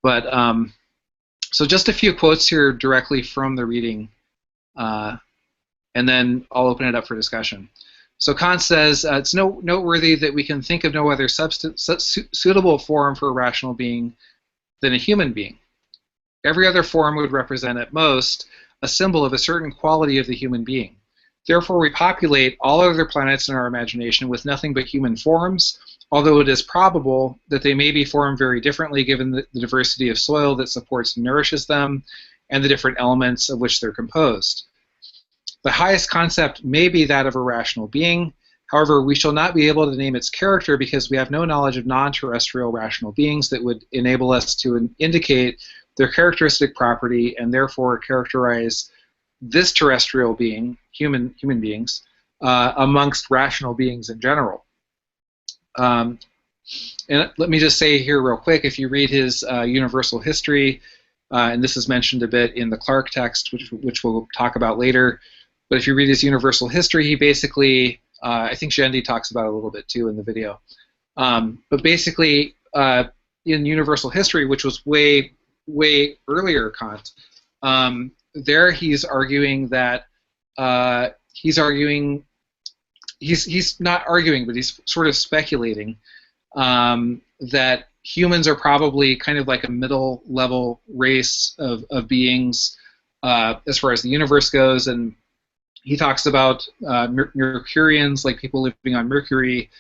But so just a few quotes here directly from the reading, and then I'll open it up for discussion. So Kant says, it's noteworthy that we can think of no other suitable form for a rational being than a human being. Every other form would represent at most a symbol of a certain quality of the human being. Therefore, we populate all other planets in our imagination with nothing but human forms, although it is probable that they may be formed very differently given the diversity of soil that supports and nourishes them and the different elements of which they're composed. The highest concept may be that of a rational being. However, we shall not be able to name its character because we have no knowledge of non-terrestrial rational beings that would enable us to indicate their characteristic property and therefore characterize this terrestrial being, human beings, amongst rational beings in general. And let me just say here real quick, if you read his Universal History, and this is mentioned a bit in the Clark text, which we'll talk about later, but if you read his Universal History, he basically, I think Gendi talks about it a little bit too in the video, but basically in Universal History, which was way earlier Kant, there he's arguing that he's not arguing, but he's sort of speculating that humans are probably kind of like a middle level race of beings as far as the universe goes, and he talks about Mercurians, like people living on Mercury,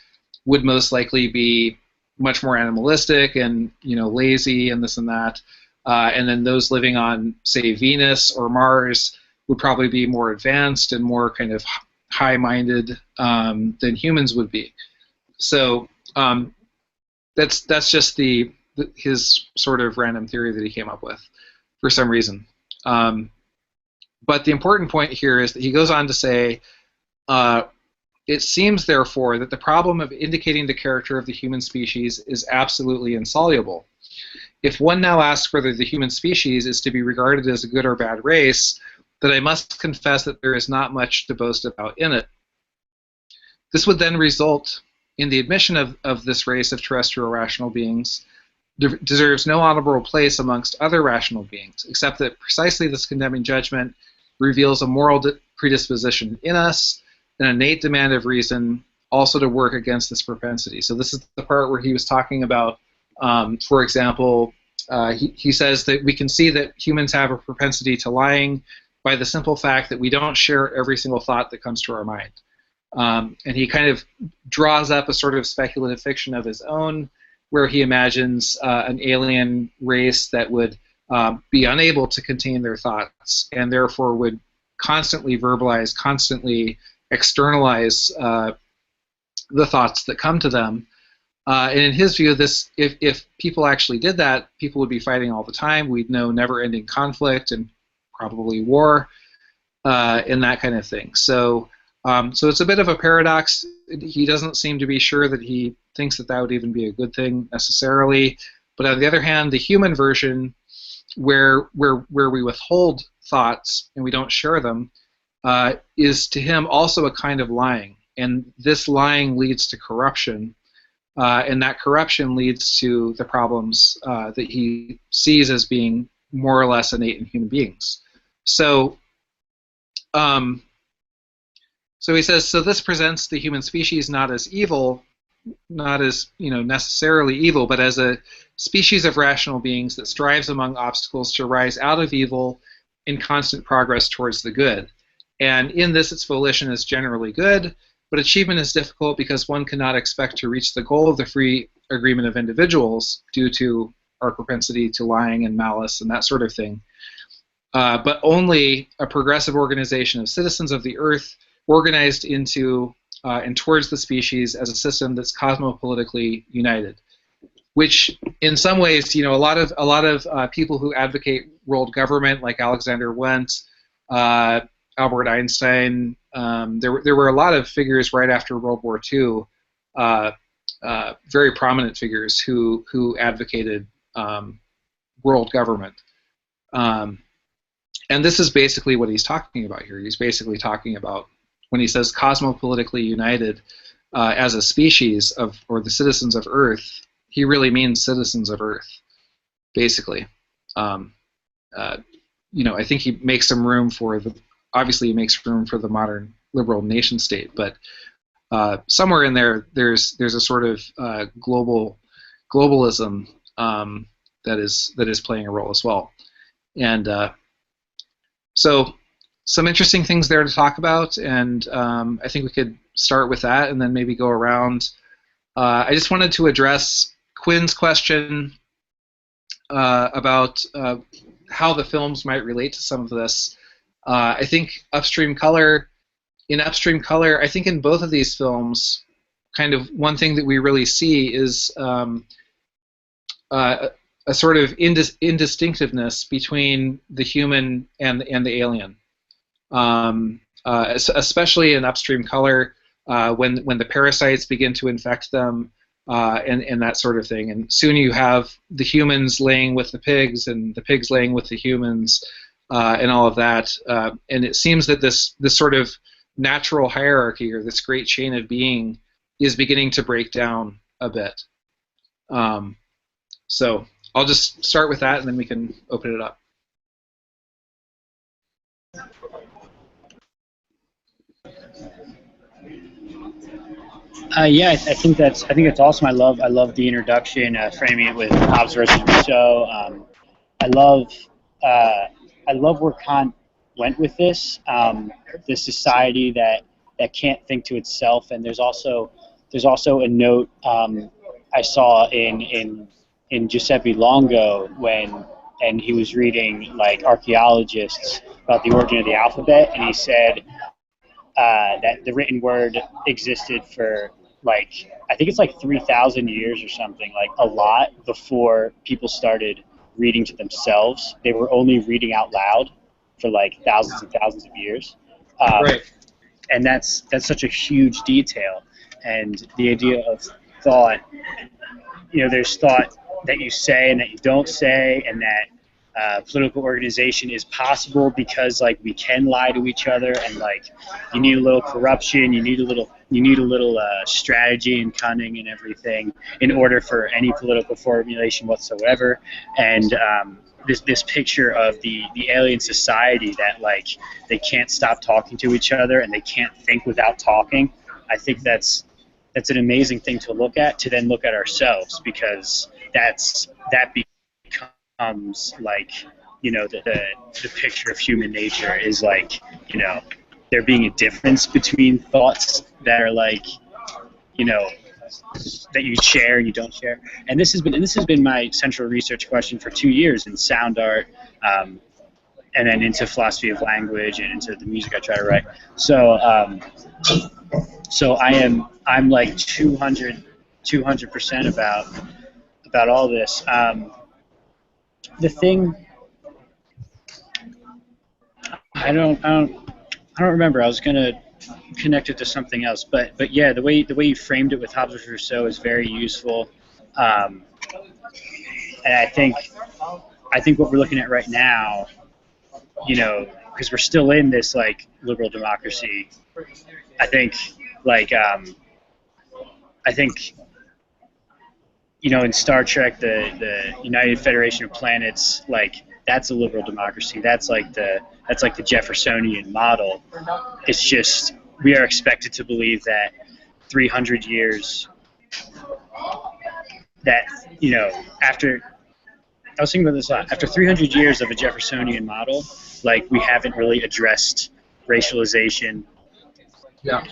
would most likely be much more animalistic and lazy and this and that. And then those living on, say, Venus or Mars would probably be more advanced and more kind of high-minded than humans would be. So that's just his sort of random theory that he came up with for some reason. But the important point here is that he goes on to say, it seems, therefore, that the problem of indicating the character of the human species is absolutely insoluble. If one now asks whether the human species is to be regarded as a good or bad race, then I must confess that there is not much to boast about in it. This would then result in the admission of this race of terrestrial rational beings deserves no honorable place amongst other rational beings, except that precisely this condemning judgment reveals a moral predisposition in us, an innate demand of reason, also to work against this propensity. So this is the part where he was talking about, for example, he says that we can see that humans have a propensity to lying by the simple fact that we don't share every single thought that comes to our mind. And he kind of draws up a sort of speculative fiction of his own, where he imagines an alien race that would be unable to contain their thoughts, and therefore would constantly verbalize, constantly externalize the thoughts that come to them. And in his view, this if people actually did that, people would be fighting all the time. We'd know never-ending conflict and probably war and that kind of thing. So it's a bit of a paradox. He doesn't seem to be sure that he thinks that that would even be a good thing necessarily. But on the other hand, the human version, where we withhold thoughts and we don't share them, is to him also a kind of lying. And this lying leads to corruption. And that corruption leads to the problems that he sees as being more or less innate in human beings. So he says, so this presents the human species not as evil, not as necessarily evil, but as a species of rational beings that strives among obstacles to rise out of evil in constant progress towards the good. And in this, its volition is generally good, but achievement is difficult because one cannot expect to reach the goal of the free agreement of individuals due to our propensity to lying and malice and that sort of thing. But only a progressive organization of citizens of the Earth organized into and towards the species as a system that's cosmopolitically united. Which, in some ways, a lot of people who advocate world government, like Alexander Wendt, Albert Einstein, there were a lot of figures right after World War II, very prominent figures who advocated world government. And this is basically what he's talking about here. He's basically talking about, when he says cosmopolitically united as a species or the citizens of Earth, he really means citizens of Earth, basically. I think he makes some room for obviously he makes room for the modern liberal nation state, but somewhere in there, there's a sort of globalism that is playing a role as well. And so some interesting things there to talk about, and I think we could start with that and then maybe go around. I just wanted to address Quinn's question about how the films might relate to some of this. I think in Upstream Color, I think in both of these films, kind of one thing that we really see is a sort of indistinctiveness between the human and the alien. Especially in Upstream Color, when the parasites begin to infect them, and that sort of thing. And soon you have the humans laying with the pigs, and the pigs laying with the humans, and all of that. And it seems that this sort of natural hierarchy, or this great chain of being, is beginning to break down a bit. So I'll just start with that, and then we can open it up. Yeah, I think that's awesome. I love the introduction, framing it with Hobbes versus Rousseau. I love where Kant went with this. This society that can't think to itself, and there's also a note I saw in Giuseppe Longo and he was reading like archaeologists about the origin of the alphabet, and he said that the written word existed for I think it's 3,000 years or something, a lot before people started reading to themselves. They were only reading out loud for thousands and thousands of years. Right. And that's such a huge detail. And the idea of thought, there's thought that you say and that you don't say, and that political organization is possible because we can lie to each other, and you need a little corruption, you need a little strategy and cunning and everything in order for any political formulation whatsoever. And this picture of the alien society that they can't stop talking to each other and they can't think without talking, I think that's an amazing thing to look at, to then look at ourselves, because that becomes the picture of human nature is there being a difference between thoughts that are like, that you share and you don't share. And this has been my central research question for 2 years in sound art, and then into philosophy of language and into the music I try to write. So I'm like 200% about all this. The thing I don't remember. I was gonna connect it to something else, but yeah, the way you framed it with Hobbes versus Rousseau is very useful, and I think what we're looking at right now, because we're still in this like liberal democracy. I think in Star Trek, the United Federation of Planets, like that's a liberal democracy. That's like the Jeffersonian model. It's just we are expected to believe that 300 years that after I was thinking about this a lot. After 300 years of a Jeffersonian model, like we haven't really addressed racialization. Yeah.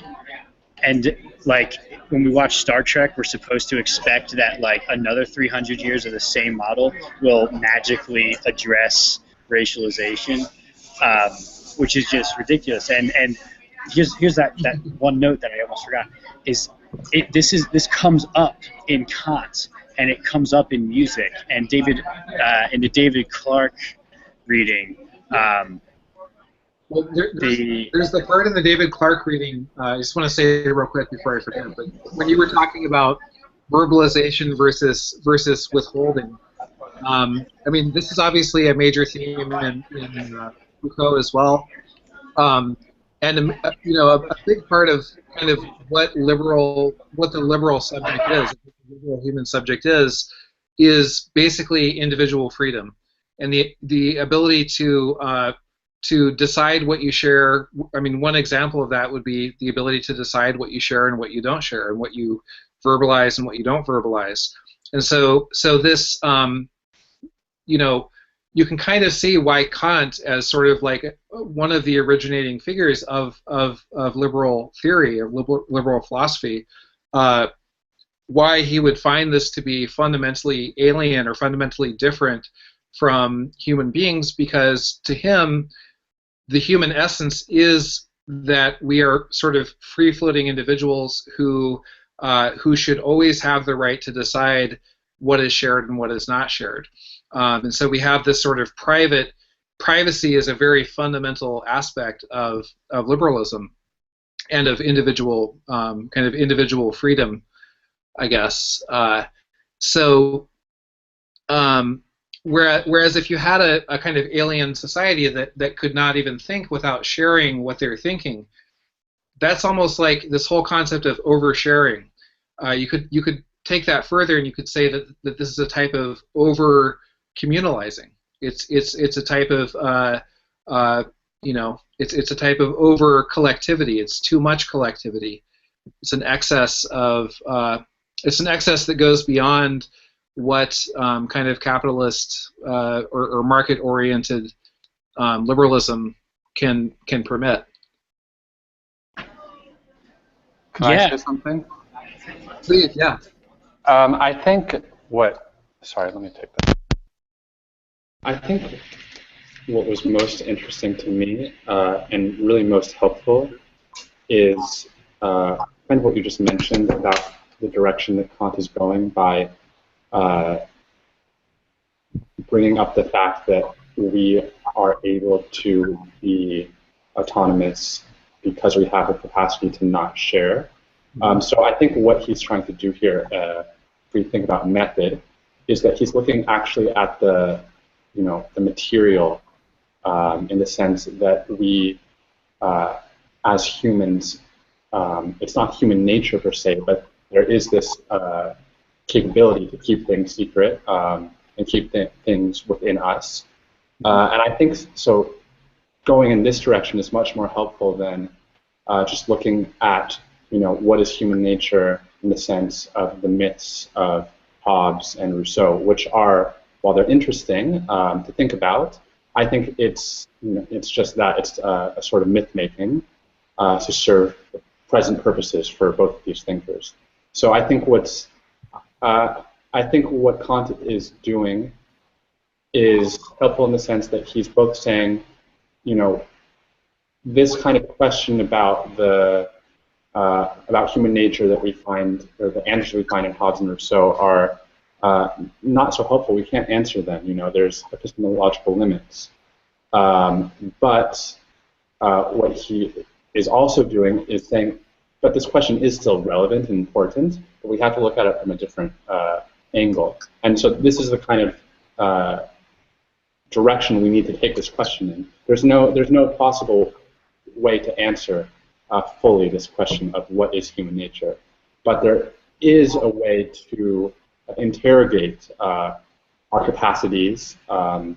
And like when we watch Star Trek, we're supposed to expect that like another 300 years of the same model will magically address racialization, which is just ridiculous. And here's that one note that I almost forgot is this comes up in Kant and it comes up in music and in the David Clarke reading. Well, there's the part in the David Clarke reading. I just want to say real quick before I forget. But when you were talking about verbalization versus withholding, I mean, this is obviously a major theme in Foucault as well, and a big part of kind of what the liberal subject is, the liberal human subject is basically individual freedom, and the ability to decide what you share. I mean, one example of that would be the ability to decide what you share and what you don't share, and what you verbalize and what you don't verbalize. And so this, you can kind of see why Kant, as sort of like one of the originating figures of liberal theory, of liberal philosophy, why he would find this to be fundamentally alien or fundamentally different from human beings, because to him, the human essence is that we are sort of free-floating individuals who should always have the right to decide what is shared and what is not shared. And so we have this sort of privacy is a very fundamental aspect of liberalism and of individual kind of individual freedom, I guess. Whereas if you had a kind of alien society that could not even think without sharing what they're thinking, that's almost like this whole concept of oversharing. You could take that further, and you could say that this is a type of over communalizing. It's a type of it's a type of over collectivity. It's too much collectivity. It's an excess that goes beyond what kind of capitalist or market-oriented liberalism can permit. Can I say something? Please, yeah. I think sorry, let me take that. I think what was most interesting to me and really most helpful is kind of what you just mentioned about the direction that Kant is going by bringing up the fact that we are able to be autonomous because we have a capacity to not share. So I think what he's trying to do here, if we think about method, is that he's looking actually at the material in the sense that we, as humans, it's not human nature per se, but there is this capability to keep things secret and keep things within us. And I think so. Going in this direction is much more helpful than just looking at what is human nature in the sense of the myths of Hobbes and Rousseau, which are, while they're interesting to think about, I think it's just that it's a sort of myth making, to serve present purposes for both of these thinkers. So I think what Kant is doing is helpful in the sense that he's both saying, you know, this kind of question about the about human nature that we find, or the answers we find in Hobbes and Rousseau are not so helpful. We can't answer them. You know, there's epistemological limits. But what he is also doing is saying, but this question is still relevant and important, but we have to look at it from a different angle. And so this is the kind of direction we need to take this question in. There's no possible way to answer fully this question of what is human nature, but there is a way to interrogate our capacities, you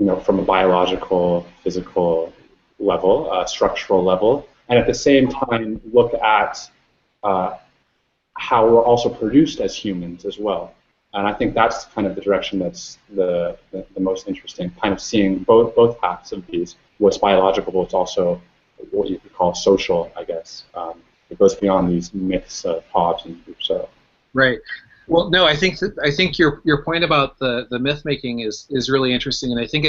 know, from a biological, physical level, structural level, and at the same time look at how we're also produced as humans as well. And I think that's kind of the direction that's the most interesting, kind of seeing both halves of these, what's biological, but it's also what you could call social, I guess. It goes beyond these myths of Hobbes and Rousseau. Right. Well, no, I think your point about the myth making is really interesting, and I think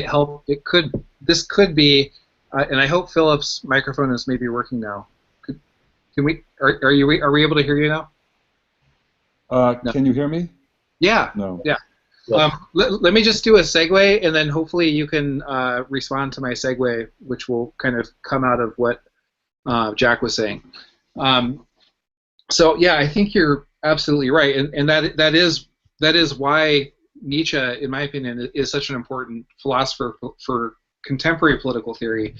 this could be, and I hope Philip's microphone is maybe working now. Are we able to hear you now? No. Can you hear me? Yeah. No. Yeah. Let me just do a segue, and then hopefully you can respond to my segue, which will kind of come out of what Jack was saying. So yeah, I think you're absolutely right, and that is why Nietzsche, in my opinion, is such an important philosopher for contemporary political theory,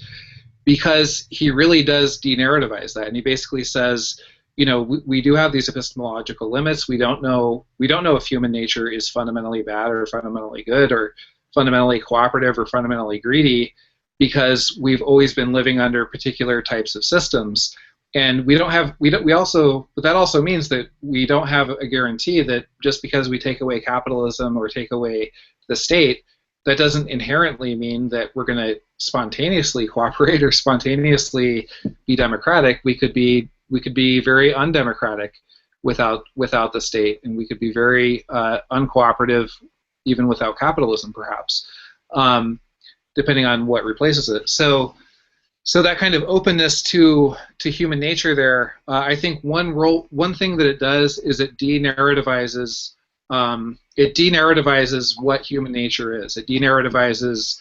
because he really does denarrativize that, and he basically says, you know, we do have these epistemological limits. We don't know if human nature is fundamentally bad or fundamentally good or fundamentally cooperative or fundamentally greedy, because we've always been living under particular types of systems. And but that also means that we don't have a guarantee that just because we take away capitalism or take away the state, that doesn't inherently mean that we're going to spontaneously cooperate or spontaneously be democratic. We could be very undemocratic without the state, and we could be very uncooperative even without capitalism, perhaps, depending on what replaces it. So that kind of openness to human nature there, I think one thing that it does is it denarrativizes what human nature is. It denarrativizes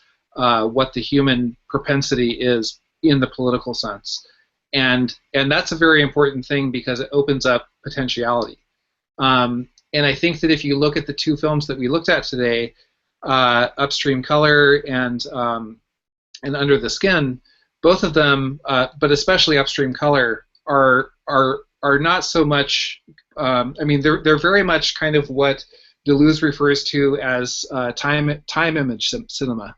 what the human propensity is in the political sense. And that's a very important thing because it opens up potentiality. And I think that if you look at the two films that we looked at today, Upstream Color and Under the Skin, both of them, but especially Upstream Color, are not so much. I mean, they're very much kind of what Deleuze refers to as time image cinema,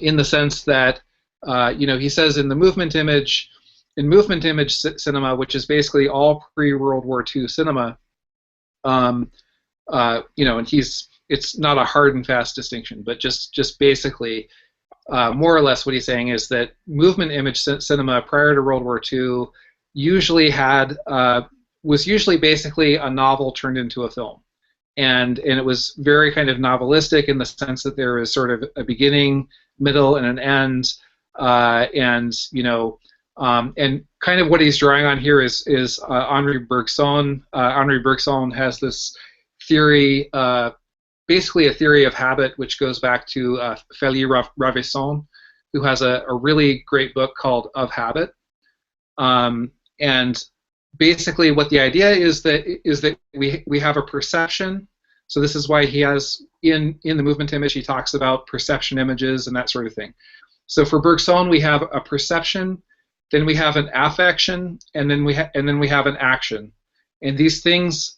in the sense that he says in movement image cinema, which is basically all pre-World War II cinema, and it's not a hard and fast distinction, but just basically. More or less what he's saying is that movement image cinema prior to World War II was usually basically a novel turned into a film. And it was very kind of novelistic in the sense that there was sort of a beginning, middle, and an end, and kind of what he's drawing on here is Henri Bergson. Henri Bergson has this theory, basically a theory of habit, which goes back to Félix Ravesson, who has a really great book called Of Habit. And basically what the idea is that we have a perception. So this is why he has, in the movement image, he talks about perception images and that sort of thing. So for Bergson, we have a perception, then we have an affection, and then we have an action. And these things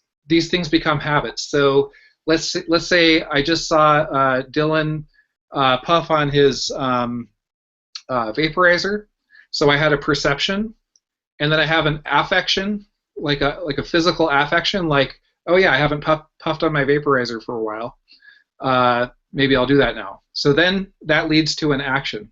become habits. So let's say I just saw Dylan puff on his vaporizer. So I had a perception, and then I have an affection, like a physical affection, like, oh yeah, I haven't puffed on my vaporizer for a while. Maybe I'll do that now. So then that leads to an action.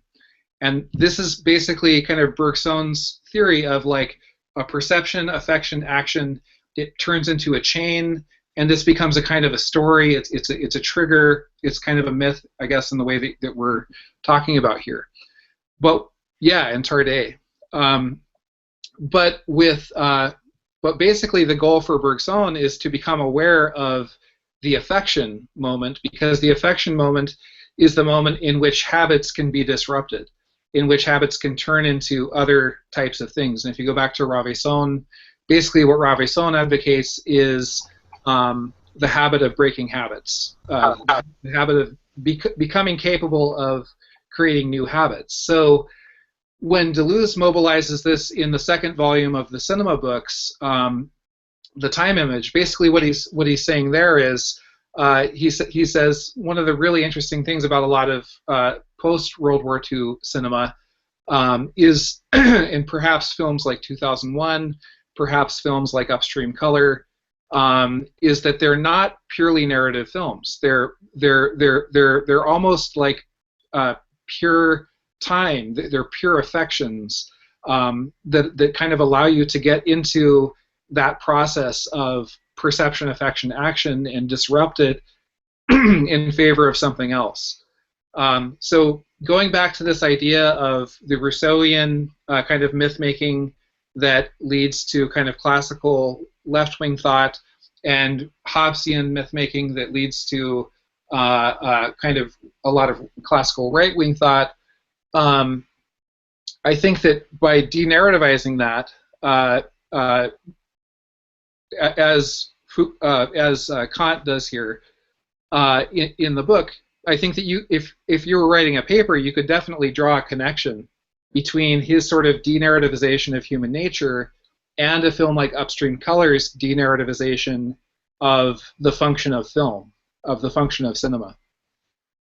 And this is basically kind of Bergson's theory of like a perception, affection, action. It turns into a chain, and this becomes a kind of a story. It's a trigger. It's kind of a myth, I guess, in the way that we're talking about here. But yeah, and Tardet. But basically, the goal for Bergson is to become aware of the affection moment, because the affection moment is the moment in which habits can be disrupted, in which habits can turn into other types of things. And if you go back to Ravesson, basically what Ravesson advocates is the habit of breaking habits, the habit of becoming capable of creating new habits. So when Deleuze mobilizes this in the second volume of the Cinema books, the time image, basically what he's saying there is, he says one of the really interesting things about a lot of post-World War II cinema is, and perhaps films like 2001, perhaps films like Upstream Color, is that they're not purely narrative films. They're almost like pure time. They're pure affections that kind of allow you to get into that process of perception, affection, action, and disrupt it in favor of something else. So going back to this idea of the Rousseauian kind of myth-making that leads to kind of classical left-wing thought, and Hobbesian myth-making that leads to kind of a lot of classical right-wing thought, I think that by denarrativizing that, as Kant does here in the book, I think that if you were writing a paper, you could definitely draw a connection between his sort of denarrativization of human nature and a film like Upstream Color's denarrativization of the function of film, of the function of cinema.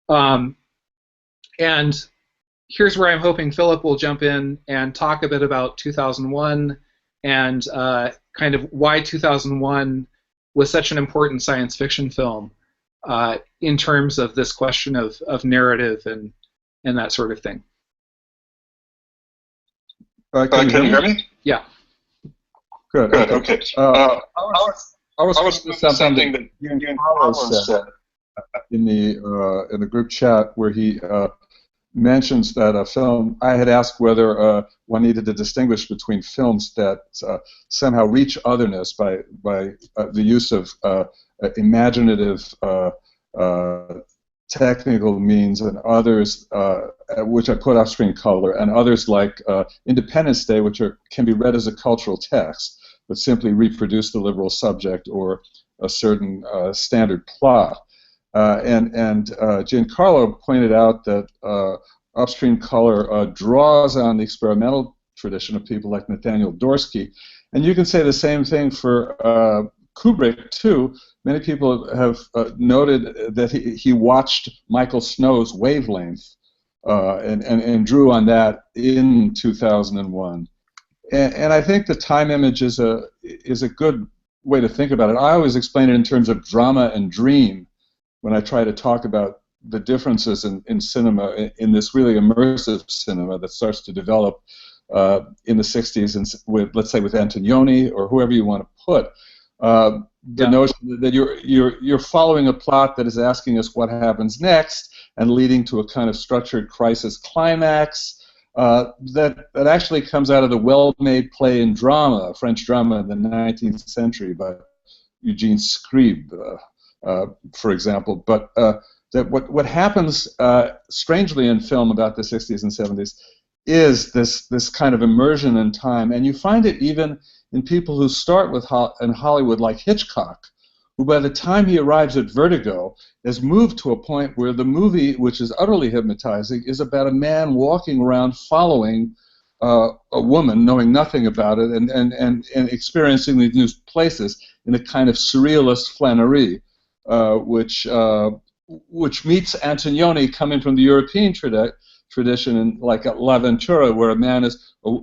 And here's where I'm hoping Philip will jump in and talk a bit about 2001 and kind of why 2001 was such an important science fiction film in terms of this question of narrative and that sort of thing. Can you hear me? Yeah. Good. Okay. I was something that Ian Carlos said in the group chat where he mentions that a film. I had asked whether one needed to distinguish between films that somehow reach otherness by the use of imaginative technical means, and others which I put Upstream Color, and others like Independence Day, which can be read as a cultural text, but simply reproduce the liberal subject or a certain standard plot. And Giancarlo pointed out that Upstream Color draws on the experimental tradition of people like Nathaniel Dorsky, and you can say the same thing for Kubrick too. Many people have noted that he watched Michael Snow's Wavelength and drew on that in 2001. And I think the time image is a good way to think about it. I always explain it in terms of drama and dream when I try to talk about the differences in cinema, in this really immersive cinema that starts to develop in the 60s, and let's say with Antonioni or whoever you want to put. The notion that you're following a plot that is asking us what happens next and leading to a kind of structured crisis climax that actually comes out of the well-made play and drama, French drama in the 19th century by Eugene Scribe, for example. But that what happens strangely in film about the 60s and 70s is this kind of immersion in time, and you find it even in people who start with in Hollywood, like Hitchcock, who by the time he arrives at Vertigo has moved to a point where the movie, which is utterly hypnotizing, is about a man walking around following a woman, knowing nothing about it, and experiencing these new places in a kind of surrealist flânerie, which meets Antonioni coming from the European tradition, in like at La Ventura, where a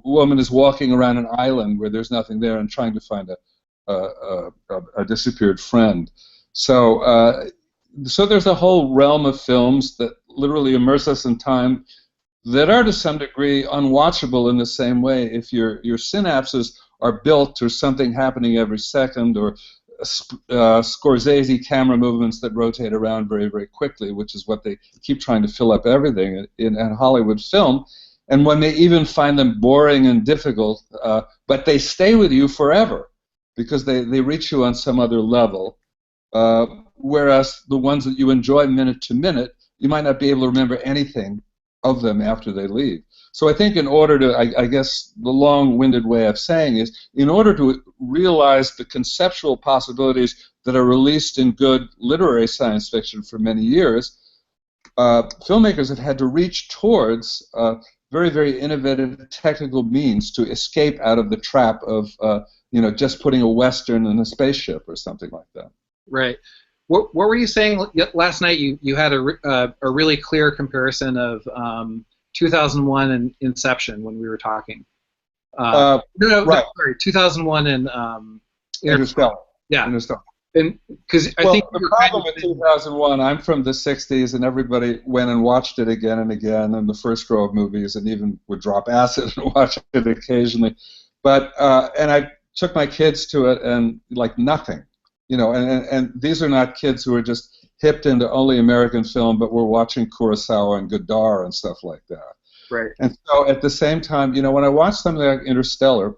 woman is walking around an island where there's nothing there and trying to find a disappeared friend. So there's a whole realm of films that literally immerse us in time that are to some degree unwatchable in the same way. If your synapses are built to something happening every second, or Scorsese camera movements that rotate around very, very quickly, which is what they keep trying to fill up everything in Hollywood film. And when they even find them boring and difficult, but they stay with you forever because they reach you on some other level. Whereas the ones that you enjoy minute to minute, you might not be able to remember anything of them after they leave. So I think in order to, I guess the long-winded way of saying is, in order to realize the conceptual possibilities that are released in good literary science fiction for many years, filmmakers have had to reach towards very, very innovative technical means to escape out of the trap of just putting a Western in a spaceship or something like that. Right. What were you saying last night? You had a really clear comparison of 2001 and Inception when we were talking. Right. Sorry, 2001 and Interstellar. Yeah. Interstellar. And because I well, think the problem with 2001, I'm from the 60s, and everybody went and watched it again and again in the first row of movies, and even would drop acid and watch it occasionally. But and I took my kids to it, and like nothing. And these are not kids who are just hipped into only American film, but we're watching Kurosawa and Godard and stuff like that. Right. And so at the same time, when I watched something like Interstellar,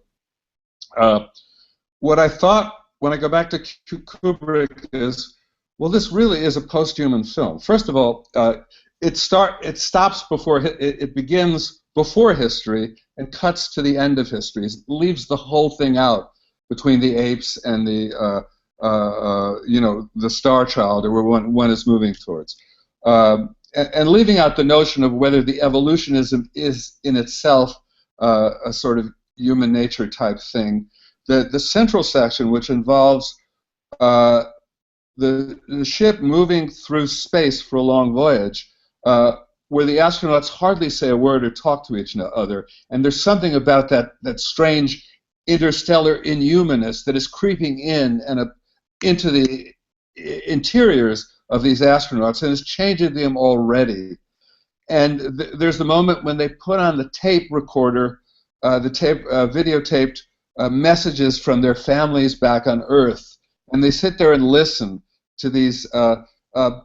what I thought when I go back to Kubrick is, well, this really is a post-human film. First of all, it stops before it begins before history and cuts to the end of history. It leaves the whole thing out between the apes and the the Star Child, or where one is moving towards, and leaving out the notion of whether the evolutionism is in itself a sort of human nature type thing. The central section, which involves the ship moving through space for a long voyage, where the astronauts hardly say a word or talk to each other, and there's something about that strange interstellar inhumanness that is creeping in and into the interiors of these astronauts and is changing them already. And there's the moment when they put on the tape recorder, videotaped messages from their families back on Earth, and they sit there and listen to these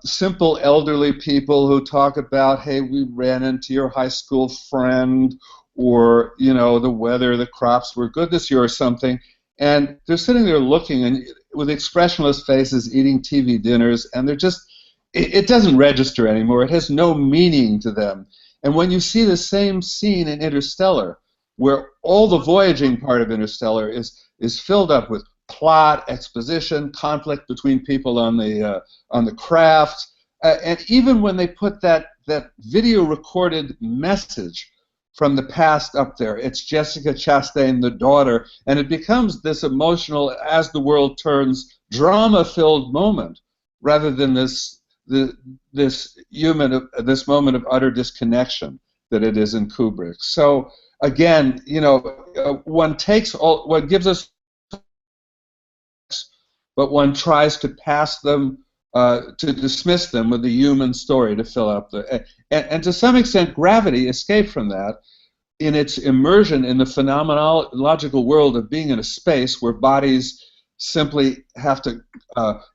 simple elderly people who talk about, hey, we ran into your high school friend, or the weather, the crops were good this year or something, and they're sitting there looking and with expressionless faces, eating TV dinners, and they're just, it doesn't register anymore. It has no meaning to them. And when you see the same scene in Interstellar, where all the voyaging part of Interstellar is filled up with plot, exposition, conflict between people on the craft, and even when they put that video recorded message from the past up there, it's Jessica Chastain, the daughter, and it becomes this emotional, as the world turns, drama-filled moment, rather than this moment of utter disconnection that it is in Kubrick. So again, one takes one gives us, but one tries to pass them, to dismiss them with the human story to fill up and to some extent Gravity escaped from that in its immersion in the phenomenological world of being in a space where bodies simply have to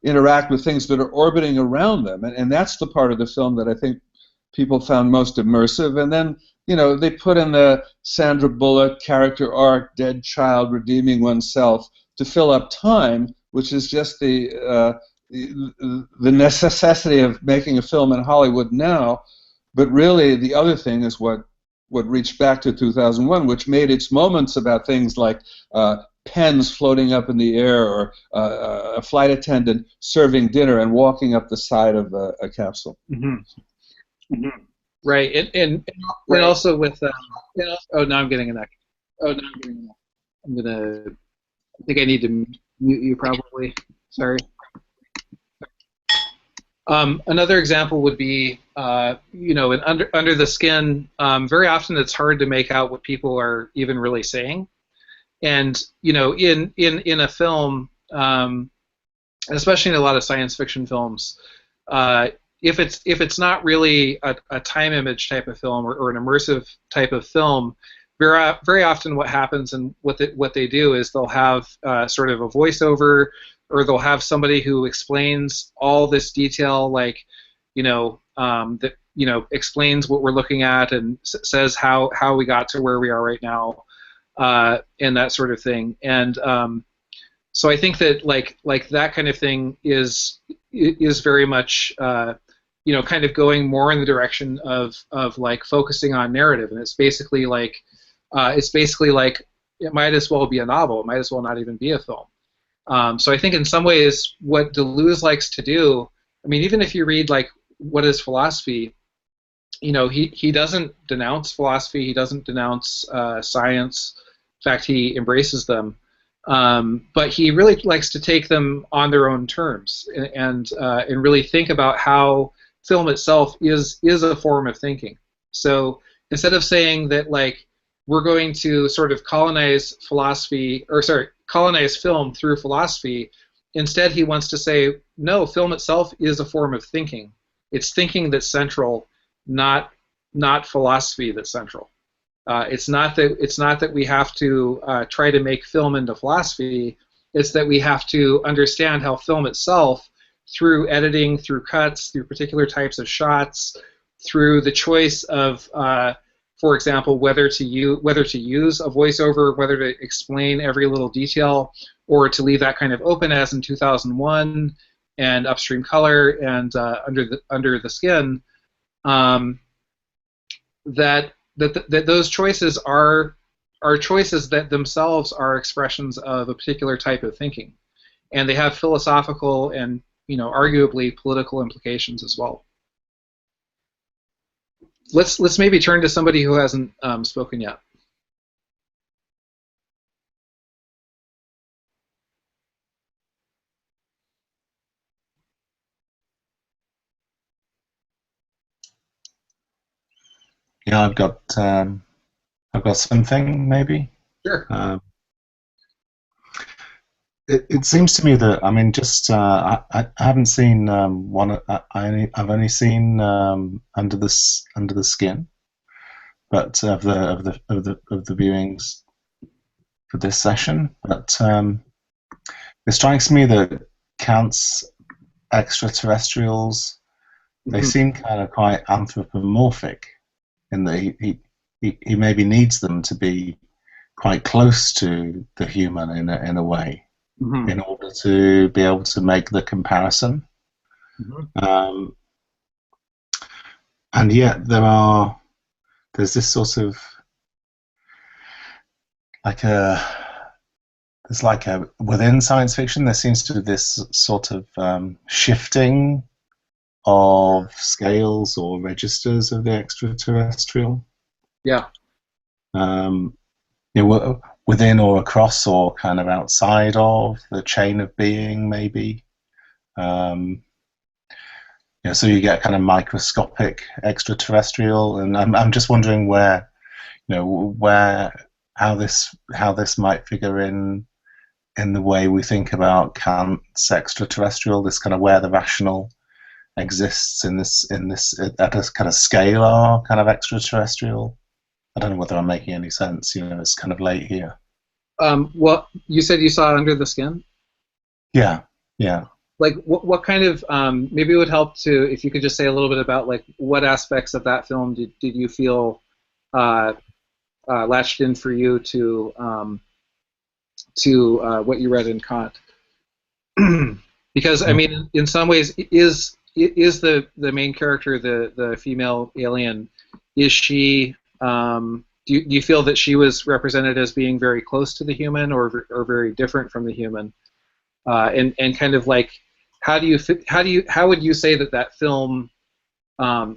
interact with things that are orbiting around them, and that's the part of the film that I think people found most immersive. And then they put in the Sandra Bullock character arc, dead child redeeming oneself, to fill up time, which is just the necessity of making a film in Hollywood now. But really, the other thing is what reached back to 2001, which made its moments about things like pens floating up in the air, or a flight attendant serving dinner and walking up the side of a capsule. Mm-hmm. Mm-hmm. Right, and also with oh, now I'm getting an echo. I think I need to mute you probably. Sorry. Another example would be, in Under the Skin. Very often, it's hard to make out what people are even really saying, and in a film, especially in a lot of science fiction films, if it's not really a time image type of film or an immersive type of film, very often what happens and what they do is they'll have sort of a voiceover, or they'll have somebody who explains all this detail, like that explains what we're looking at and says how we got to where we are right now, and that sort of thing. And so I think that like that kind of thing is very much kind of going more in the direction of like focusing on narrative, and it's basically like it might as well be a novel. It might as well not even be a film. So I think in some ways what Deleuze likes to do, I mean, even if you read like What is Philosophy, he doesn't denounce philosophy. He doesn't denounce science. In fact, he embraces them. But he really likes to take them on their own terms and really think about how film itself is a form of thinking. So instead of saying that like we're going to sort of colonize film through philosophy, instead he wants to say, no, film itself is a form of thinking. It's thinking that's central, not philosophy that's central. It's not that we have to try to make film into philosophy. It's that we have to understand how film itself, through editing, through cuts, through particular types of shots, through the choice of, for example, whether to use a voiceover, whether to explain every little detail, or to leave that kind of open, as in 2001 and Upstream Color and Under the Skin, that those choices are choices that themselves are expressions of a particular type of thinking, and they have philosophical and arguably political implications as well. Let's maybe turn to somebody who hasn't spoken yet. Yeah, I've got something maybe. Sure. It seems to me that, I mean, just I haven't seen I've only seen Under the Skin, but of the viewings for this session. But it strikes me that Kant's extraterrestrials, they seem kind of quite anthropomorphic, in that he maybe needs them to be quite close to the human in a way. Mm-hmm. In order to be able to make the comparison. Mm-hmm. And yet there's this sort of within science fiction there seems to be this sort of shifting of scales or registers of the extraterrestrial. Yeah. Within or across or kind of outside of the chain of being, maybe. So you get kind of microscopic extraterrestrial, and I'm just wondering how this might figure in the way we think about Kant's extraterrestrial, this kind of where the rational exists in this at a kind of scalar kind of extraterrestrial. I don't know whether I'm making any sense. It's kind of late here. Well, you said you saw Under the Skin? Yeah. Like, what kind of, maybe it would help if you could just say a little bit about, like, what aspects of that film did you feel latched in for you to what you read in Kant? Because, I mean, in some ways, is the main character, the female alien, is she... do you feel that she was represented as being very close to the human, or very different from the human? And kind of like, how would you say that film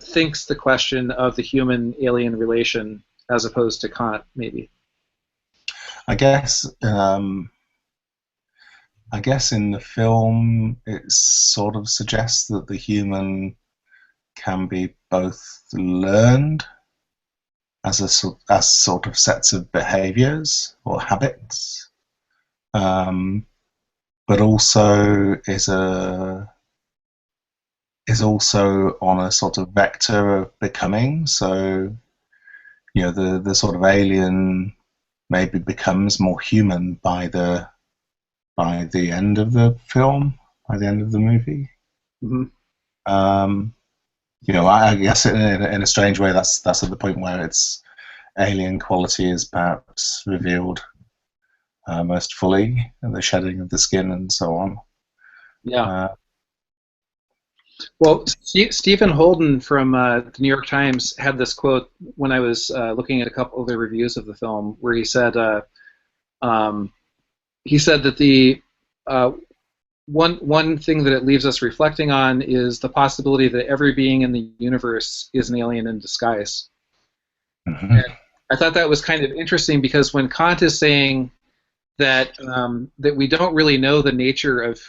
thinks the question of the human-alien relation as opposed to Kant, maybe? I guess in the film it sort of suggests that the human can be both learned as sort of sets of behaviors or habits, but also is is also on a sort of vector of becoming. So, the sort of alien maybe becomes more human by the end of the film, by the end of the movie. Mhm. I guess in a strange way, that's at the point where its alien quality is perhaps revealed most fully, and the shedding of the skin and so on. Yeah. Well, Stephen Holden from the New York Times had this quote when I was looking at a couple of the reviews of the film, where he said that the one thing that it leaves us reflecting on is the possibility that every being in the universe is an alien in disguise. Mm-hmm. And I thought that was kind of interesting, because when Kant is saying that that we don't really know the nature of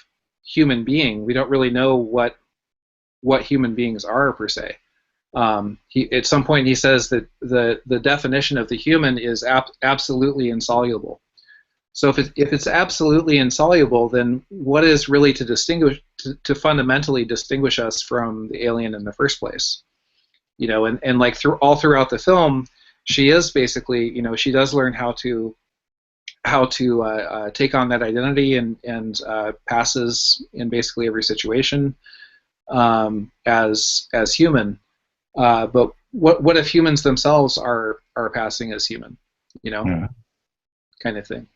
human being, we don't really know what human beings are per se. At some point he says that the definition of the human is absolutely insoluble. So if it's absolutely insoluble, then what is really to fundamentally distinguish us from the alien in the first place? And like all throughout the film, she is basically, she does learn how to take on that identity, and passes in basically every situation as human. But what if humans themselves are passing as human? Yeah. Kind of thing.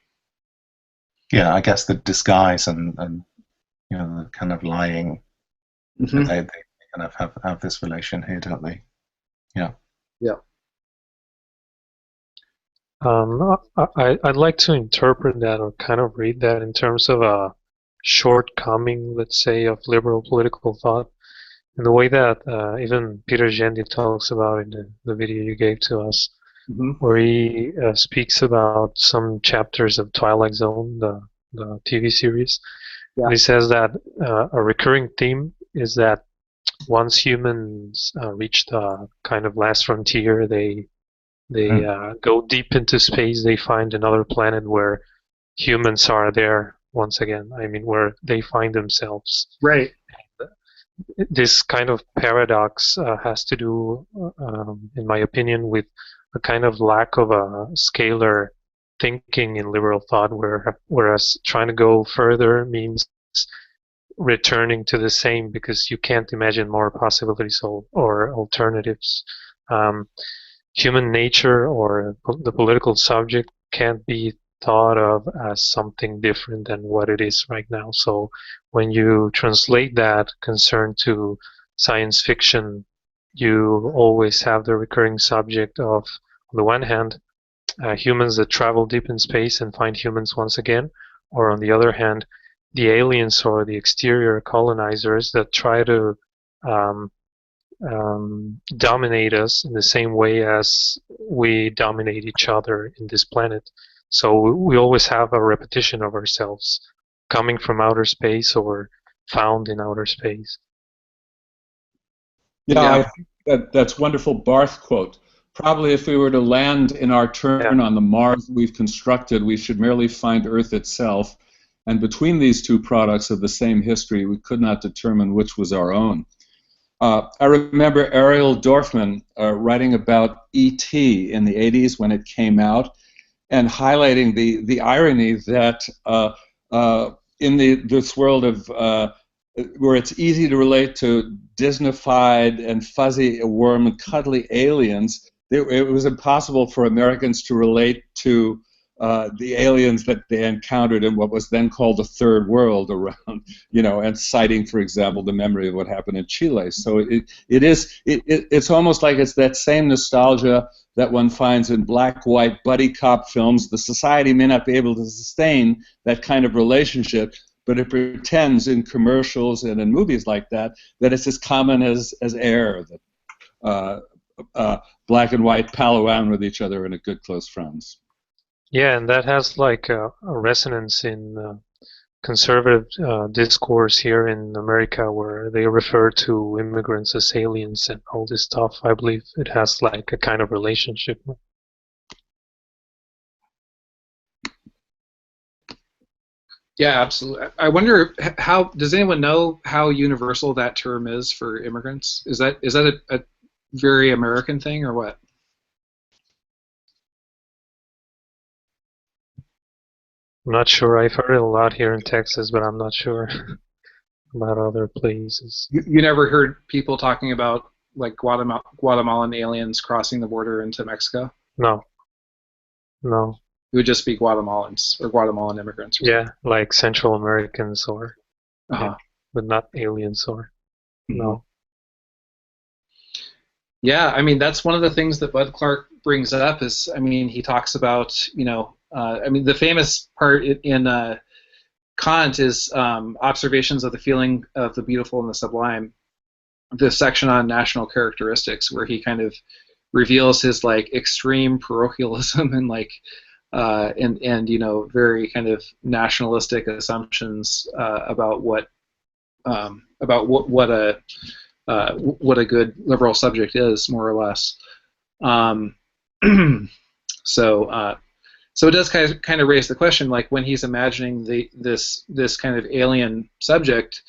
Yeah, I guess the disguise and the kind of lying, Mm-hmm. they kind of have this relation here, don't they? Yeah. Yeah. I'd like to interpret that, or kind of read that, in terms of a shortcoming, let's say, of liberal political thought, in the way that even Peter Gendi talks about in the video you gave to us, Mm-hmm. where he speaks about some chapters of Twilight Zone, the TV series. Yeah. And he says that a recurring theme is that once humans reach the kind of last frontier, they go deep into space. They find another planet where humans are there once again. I mean, where they find themselves. Right. This kind of paradox has to do, in my opinion, with a kind of lack of a scalar thinking in liberal thought, whereas trying to go further means returning to the same, because you can't imagine more possibilities or alternatives. Human nature, or the political subject, can't be thought of as something different than what it is right now. So when you translate that concern to science fiction, you always have the recurring subject of, on the one hand, humans that travel deep in space and find humans once again, or on the other hand, the aliens or the exterior colonizers that try to dominate us in the same way as we dominate each other in this planet. So we always have a repetition of ourselves coming from outer space or found in outer space. Yeah, I think that's wonderful Barth quote. Probably if we were to land in our turn on the Mars we've constructed, we should merely find Earth itself. And between these two products of the same history, we could not determine which was our own. I remember Ariel Dorfman writing about E.T. in the 80s when it came out, and highlighting the irony that in this world of where it's easy to relate to Disneyfied and fuzzy, warm, and cuddly aliens, it was impossible for Americans to relate to the aliens that they encountered in what was then called the Third World around, and citing, for example, the memory of what happened in Chile. So it's almost like it's that same nostalgia that one finds in black-white buddy cop films. The society may not be able to sustain that kind of relationship, but it pretends in commercials and in movies like that it's as common as air, that black and white pal around with each other and are good close friends. Yeah, and that has like a resonance in conservative discourse here in America, where they refer to immigrants as aliens and all this stuff. I believe it has like a kind of relationship. Yeah, absolutely. I wonder how does anyone know how universal that term is for immigrants? Is that a very American thing or what? I'm not sure. I've heard it a lot here in Texas, but I'm not sure about other places. You never heard people talking about like Guatemalan aliens crossing the border into Mexico? No, no. It would just be Guatemalans or Guatemalan immigrants or something. Yeah, like Central Americans or, Uh-huh. but not aliens or, no. Yeah, I mean that's one of the things that Bud Clark brings up is, I mean, he talks about, I mean the famous part in Kant is observations of the feeling of the beautiful and the sublime. The section on national characteristics, where he kind of reveals his like extreme parochialism and like and very kind of nationalistic assumptions what a good liberal subject is, more or less. Um, so it does kind of raise the question, like when he's imagining this kind of alien subject,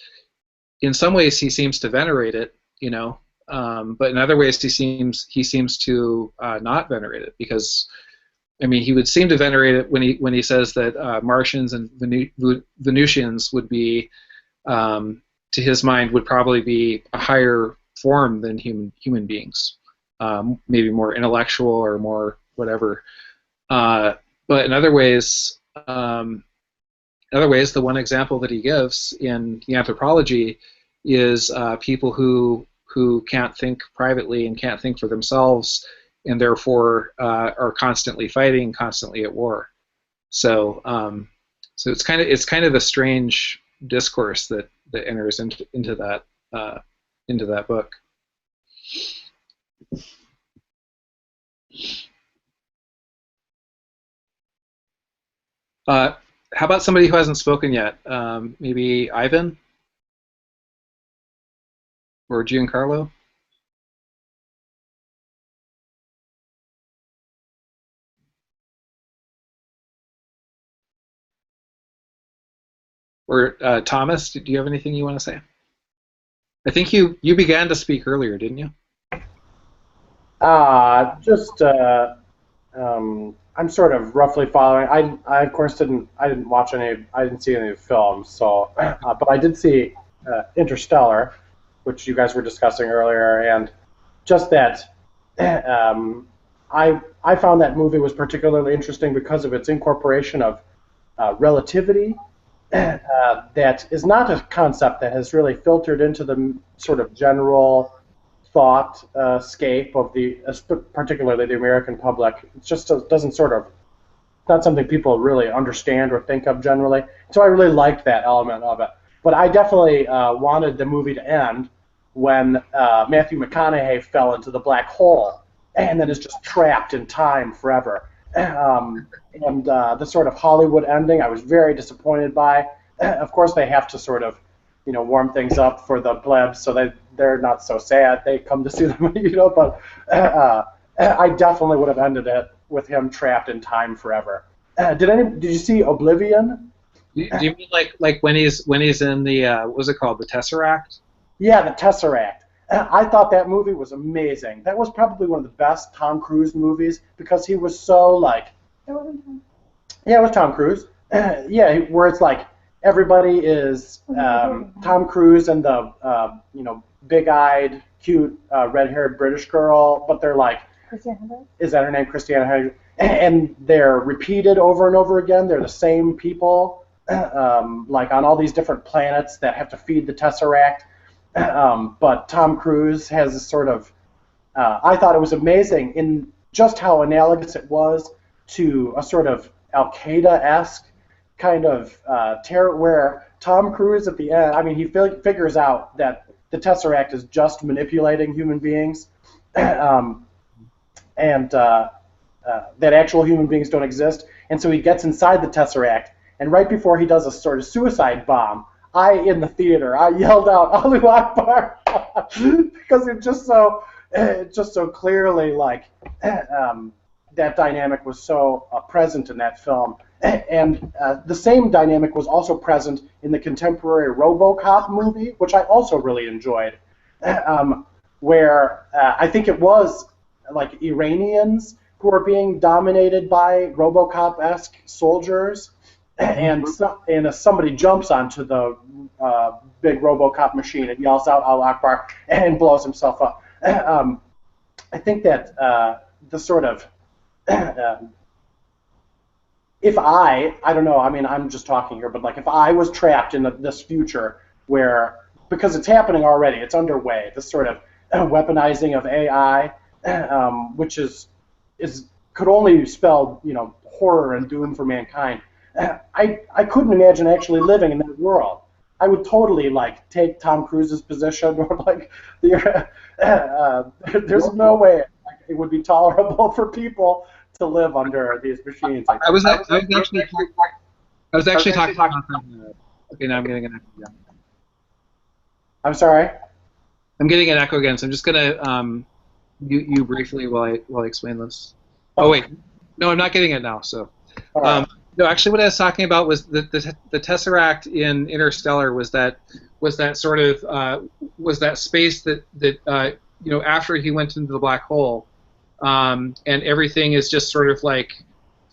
in some ways he seems to venerate it, but in other ways he seems to not venerate it, because I mean he would seem to venerate it when he says that Martians and Venusians would be to his mind would probably be a higher form than human beings, maybe more intellectual or more whatever. But in other ways, the one example that he gives in the Anthropology is people who can't think privately and can't think for themselves, and therefore are constantly fighting, constantly at war. So it's kind of a strange discourse that enters into that book. How about somebody who hasn't spoken yet? Maybe Ivan or Giancarlo? Or Thomas, do you have anything you want to say? I think you began to speak earlier, didn't you? I'm sort of roughly following. I of course didn't watch any. I didn't see any of the films. So, but I did see Interstellar, which you guys were discussing earlier, and just that. I found that movie was particularly interesting because of its incorporation of relativity. That is not a concept that has really filtered into the sort of general thought scape of particularly the American public. It just doesn't sort of, not something people really understand or think of generally. So I really liked that element of it. But I definitely wanted the movie to end when Matthew McConaughey fell into the black hole and then is just trapped in time forever. And the sort of Hollywood ending I was very disappointed by. Of course they have to sort of, warm things up for the plebs so they're not so sad. They come to see them, but I definitely would have ended it with him trapped in time forever. Did you see Oblivion? Do you mean like when he's in the what was it called, the Tesseract? Yeah, the Tesseract. I thought that movie was amazing. That was probably one of the best Tom Cruise movies because he was so like. It wasn't Tom. Yeah, it was Tom Cruise. Yeah, where it's like everybody is Tom Cruise and the big-eyed, cute, red-haired British girl, but they're like. Is that her name, Christiana Hendricks? And they're repeated over and over again. They're the same people, like on all these different planets that have to feed the Tesseract. But Tom Cruise has this sort of, I thought it was amazing in just how analogous it was to a sort of Al-Qaeda-esque kind of terror, where Tom Cruise at the end, I mean, he figures out that the Tesseract is just manipulating human beings, and that actual human beings don't exist. And so he gets inside the Tesseract, and right before he does a sort of suicide bomb, in the theater, I yelled out Allahu Akbar because it just so clearly like that dynamic was so present in that film, And the same dynamic was also present in the contemporary RoboCop movie, which I also really enjoyed, where I think it was like Iranians who were being dominated by RoboCop-esque soldiers, and somebody jumps onto the big RoboCop machine and yells out "Allah Akbar" and blows himself up. I think that the sort of if I don't know, I mean, I'm just talking here, but like if I was trapped in this future where, because it's happening already, it's underway, this sort of weaponizing of AI, which could only spell, horror and doom for mankind. I couldn't imagine actually living in that world. I would totally like take Tom Cruise's position, or like there's no way it would be tolerable for people to live under these machines. I was actually talking about that. Okay, now I'm getting an echo again. I'm sorry? I'm getting an echo again, so I'm just gonna you briefly while I explain this. Oh wait, no, I'm not getting it now. So, no, actually, what I was talking about was the Tesseract in Interstellar was that sort of was that space that after he went into the black hole, and everything is just sort of like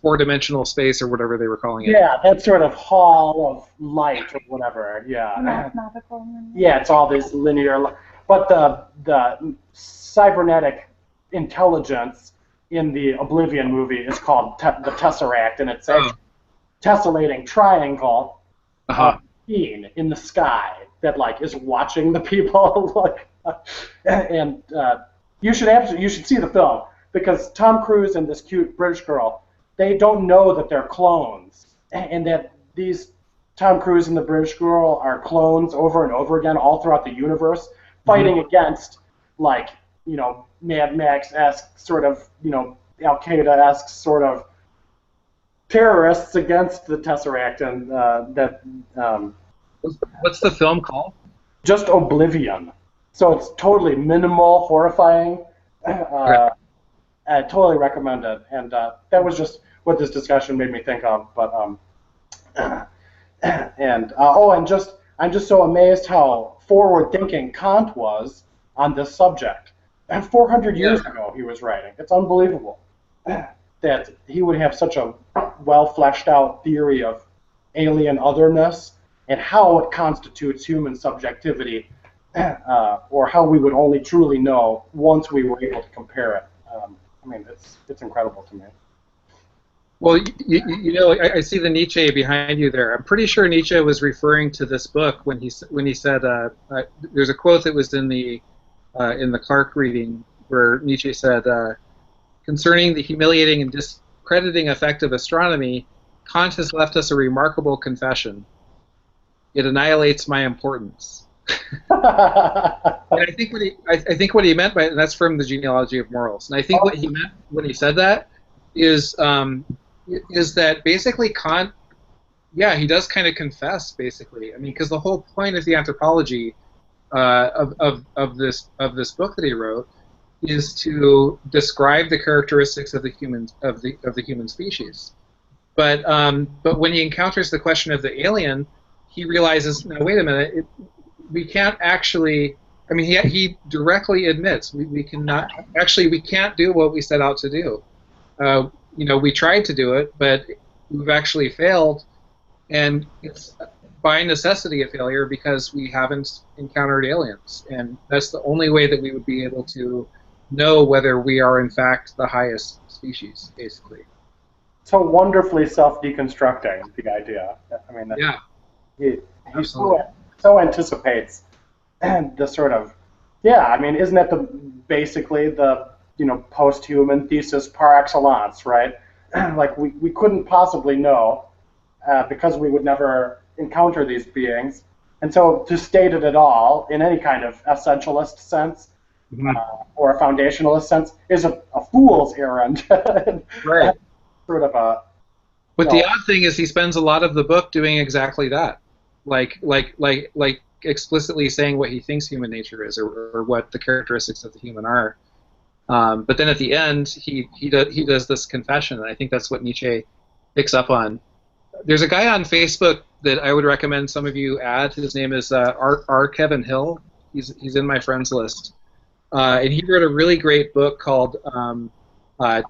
four-dimensional space or whatever they were calling it. Yeah, that sort of hall of light or whatever. Yeah. Mathematical. Yeah, it's all this linear. But the cybernetic intelligence in the Oblivion movie is called the Tesseract, and it's a tessellating triangle being in the sky that like is watching the people. And you should see the film, because Tom Cruise and this cute British girl, they don't know that they're clones, and that these Tom Cruise and the British girl are clones over and over again all throughout the universe, fighting against like Mad Max-esque sort of Al Qaeda-esque sort of terrorists against the Tesseract, and that. What's the film called? Just Oblivion. So it's totally minimal, horrifying. I totally recommend it, and that was just what this discussion made me think of. But and I'm just so amazed how forward-thinking Kant was on this subject. And 400 years ago he was writing. It's unbelievable that he would have such a well-fleshed-out theory of alien otherness and how it constitutes human subjectivity, or how we would only truly know once we were able to compare it. I mean, it's incredible to me. Well, I see the Nietzsche behind you there. I'm pretty sure Nietzsche was referring to this book when he said there's a quote that was in the Clark reading where Nietzsche said, concerning the humiliating and discrediting effect of astronomy, Kant has left us a remarkable confession. It annihilates my importance. And I think what he meant by it, and that's from the Genealogy of Morals, and I think what he meant when he said that is that basically Kant, he does kind of confess, basically. I mean, because the whole point of the anthropology of this book that he wrote is to describe the characteristics of the human species. But when he encounters the question of the alien, he realizes, now wait a minute, we can't actually. I mean, he directly admits we can't do what we set out to do. We tried to do it, but we've actually failed, and it's by necessity a failure because we haven't encountered aliens, and that's the only way that we would be able to know whether we are in fact the highest species, basically. So wonderfully self-deconstructing, the idea. I mean, he so anticipates the sort of, I mean, isn't that basically the post-human thesis par excellence, right? Like we couldn't possibly know because we would never encounter these beings, and so to state it at all in any kind of essentialist sense or a foundationalist sense is a fool's errand. Right. Sort of a. But the odd thing is he spends a lot of the book doing exactly that, like explicitly saying what he thinks human nature is, or what the characteristics of the human are. But then at the end, he does this confession, and I think that's what Nietzsche picks up on. there's a guy on Facebook that I would recommend some of you add. His name is R. Kevin Hill. He's in my friends list, and he wrote a really great book called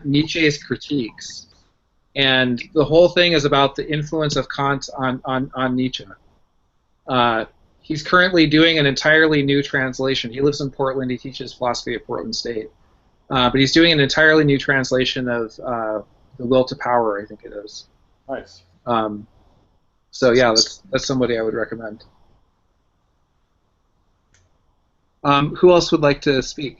Nietzsche's Critiques, and the whole thing is about the influence of Kant on Nietzsche. He's currently doing an entirely new translation. He lives in Portland. He teaches philosophy at Portland State, but he's doing an entirely new translation of The Will to Power, I think it is. Nice. So yeah, that's somebody I would recommend. Who else would like to speak?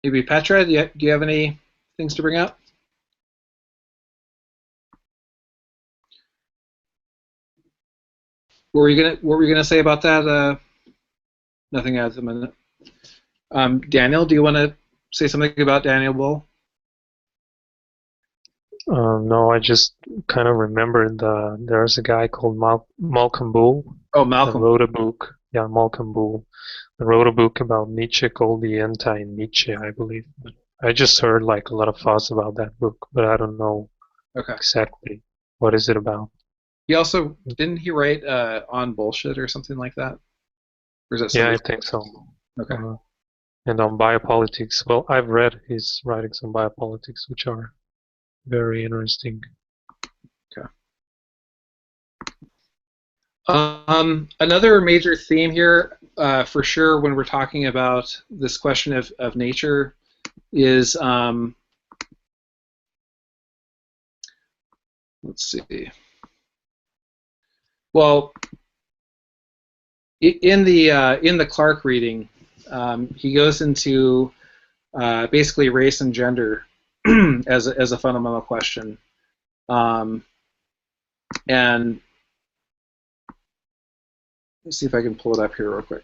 Maybe Petra, do you have any things to bring up? What were you gonna say about that? Nothing at the minute. Daniel, do you want to say something about Daniel Bull? No, I just kind of remembered there's a guy called Malcolm Bull. Oh, That Malcolm. wrote a book. Yeah, Malcolm Bull. That wrote a book about Nietzsche called The Anti-Nietzsche, I believe. But I just heard like a lot of fuss about that book, but I don't know Okay. exactly what is it about. He also didn't he write On Bullshit or something like that? Or is that Yeah, I somebody? think so. Okay. And on biopolitics, well, I've read his writings on biopolitics, which are very interesting. Okay. Another major theme here, for sure, when we're talking about this question of nature, is let's see. Well, in the Clark reading, he goes into basically race and gender as a fundamental question, and let's see if I can pull it up here real quick.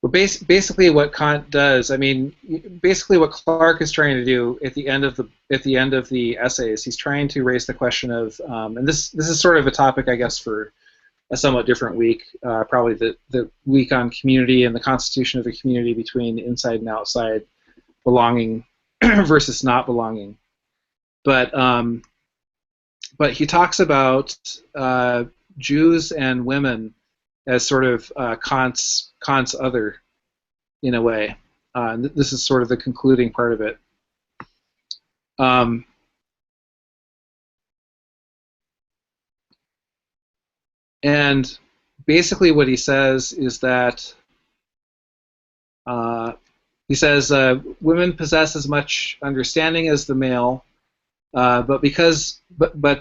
Well, basically, what Kant does, I mean, basically, what Clark is trying to do at the end of the essays, he's trying to raise the question of, and this is sort of a topic, I guess, for a somewhat different week, probably the week on community and the constitution of a community between inside and outside, belonging versus not belonging. But he talks about Jews and women as sort of Kant's other, in a way. This is sort of the concluding part of it. And basically what he says is that women possess as much understanding as the male, but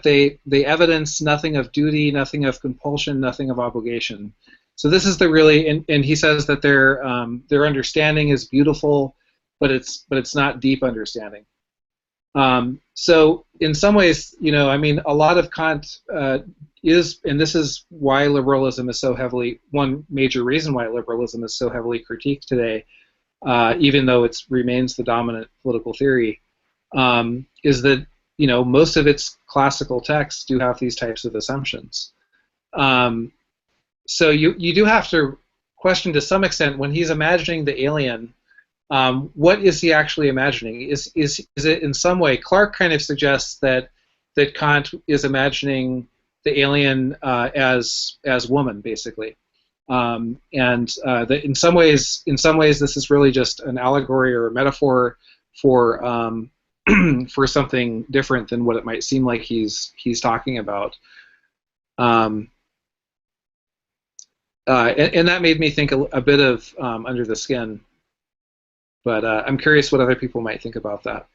they evidence nothing of duty, nothing of compulsion, nothing of obligation. So this is the really, and he says that their understanding is beautiful, but it's not deep understanding. So in some ways, I mean, a lot of Kant is, and this is why liberalism is so heavily, one major reason why liberalism is so heavily critiqued today, even though it remains the dominant political theory, is that most of its classical texts do have these types of assumptions. So you do have to question to some extent when he's imagining the alien. What is he actually imagining? Is it in some way? Clark kind of suggests that Kant is imagining the alien as woman, basically, and that in some ways this is really just an allegory or a metaphor for for something different than what it might seem like he's talking about. And that made me think a bit of Under the Skin. But I'm curious what other people might think about that.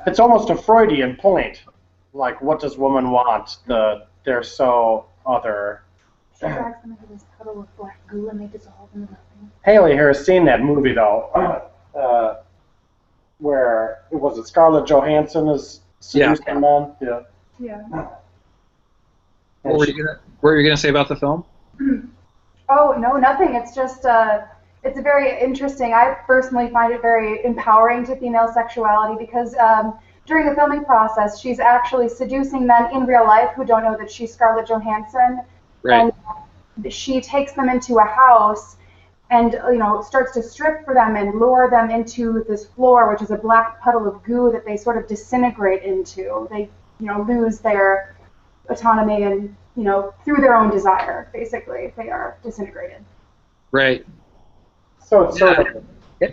It's almost a Freudian point. Like, what does woman want? They're so other. She drags them into this puddle of black goo and they dissolve into nothing. Haley here has seen that movie, though. where it was Scarlett Johansson is seducing men. Yeah. Yeah. What were you gonna say about the film? Oh, no, nothing. It's just, it's very interesting. I personally find it very empowering to female sexuality because during the filming process, she's actually seducing men in real life who don't know that she's Scarlett Johansson. Right. And she takes them into a house and, starts to strip for them and lure them into this floor, which is a black puddle of goo that they sort of disintegrate into. They, lose their autonomy and, through their own desire, basically, they are disintegrated. Right. So it's sort of.